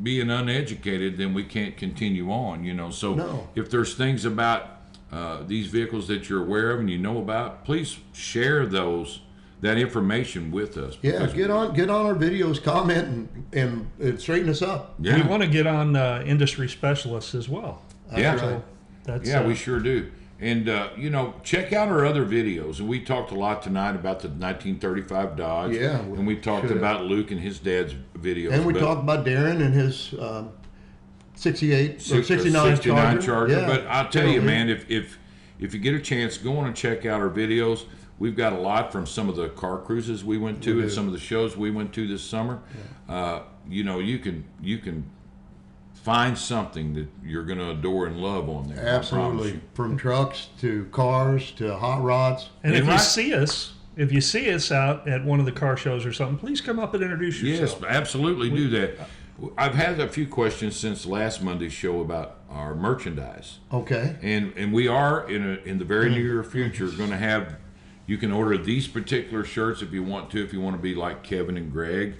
being uneducated, then we can't continue on, you know. So No. if there's things about these vehicles that you're aware of and you know about, please share that information with us. Yeah, because- get on our videos, comment, and straighten us up. We Yeah, want to get on industry specialists as well. yeah. right. That's Yeah, we sure do. And, you know, check out our other videos. And we talked a lot tonight about the 1935 Dodge. Yeah, And we talked should have. about Luke and his dad's videos. And we but- talked about Darren and his 68 or 69 69 Charger. Yeah. But I'll tell you, Mhm. man, if you get a chance, go on and check out our videos. We've got a lot from some of the car cruises we went to and some of the shows we went to this summer. You know, you can find something that you're going to adore and love on there. I promise Absolutely. you. From trucks to cars to hot rods. And And if right- you see us out at one of the car shows or something, please come up and introduce Yes, yourself. absolutely do that. I've had a few questions since last Monday's show about our merchandise. Okay. And we are in the very near future going to have You can order these particular shirts if you want to. If you want to be like Kevin and Greg,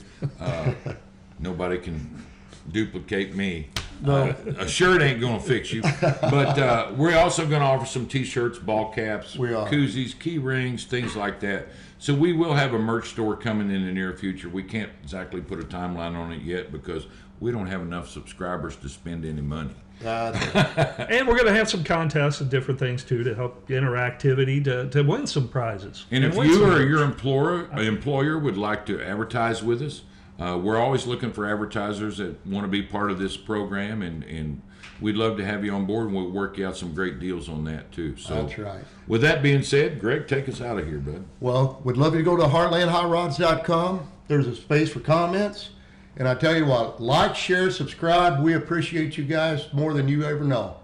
nobody can duplicate me. A shirt ain't going to fix you. But we're also going to offer some T-shirts, ball caps, We are. koozies, key rings, things like that. So we will have a merch store coming in the near future. We can't exactly put a timeline on it yet because we don't have enough subscribers to spend any money. And we're going to have some contests and different things too to help interactivity to win some prizes. And if win you some or merch. your employer would like to advertise with us, we're always looking for advertisers that want to be part of this program, and we'd love to have you on board, and we'll work you out some great deals on that too. So That's right. with that being said, Greg, take us out of here, bud. Well, we'd love you to go to heartlandhotrods.com. There's a space for comments. And I tell you what, like, share, subscribe. We appreciate you guys more than you ever know.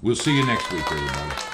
We'll see you next week, everybody.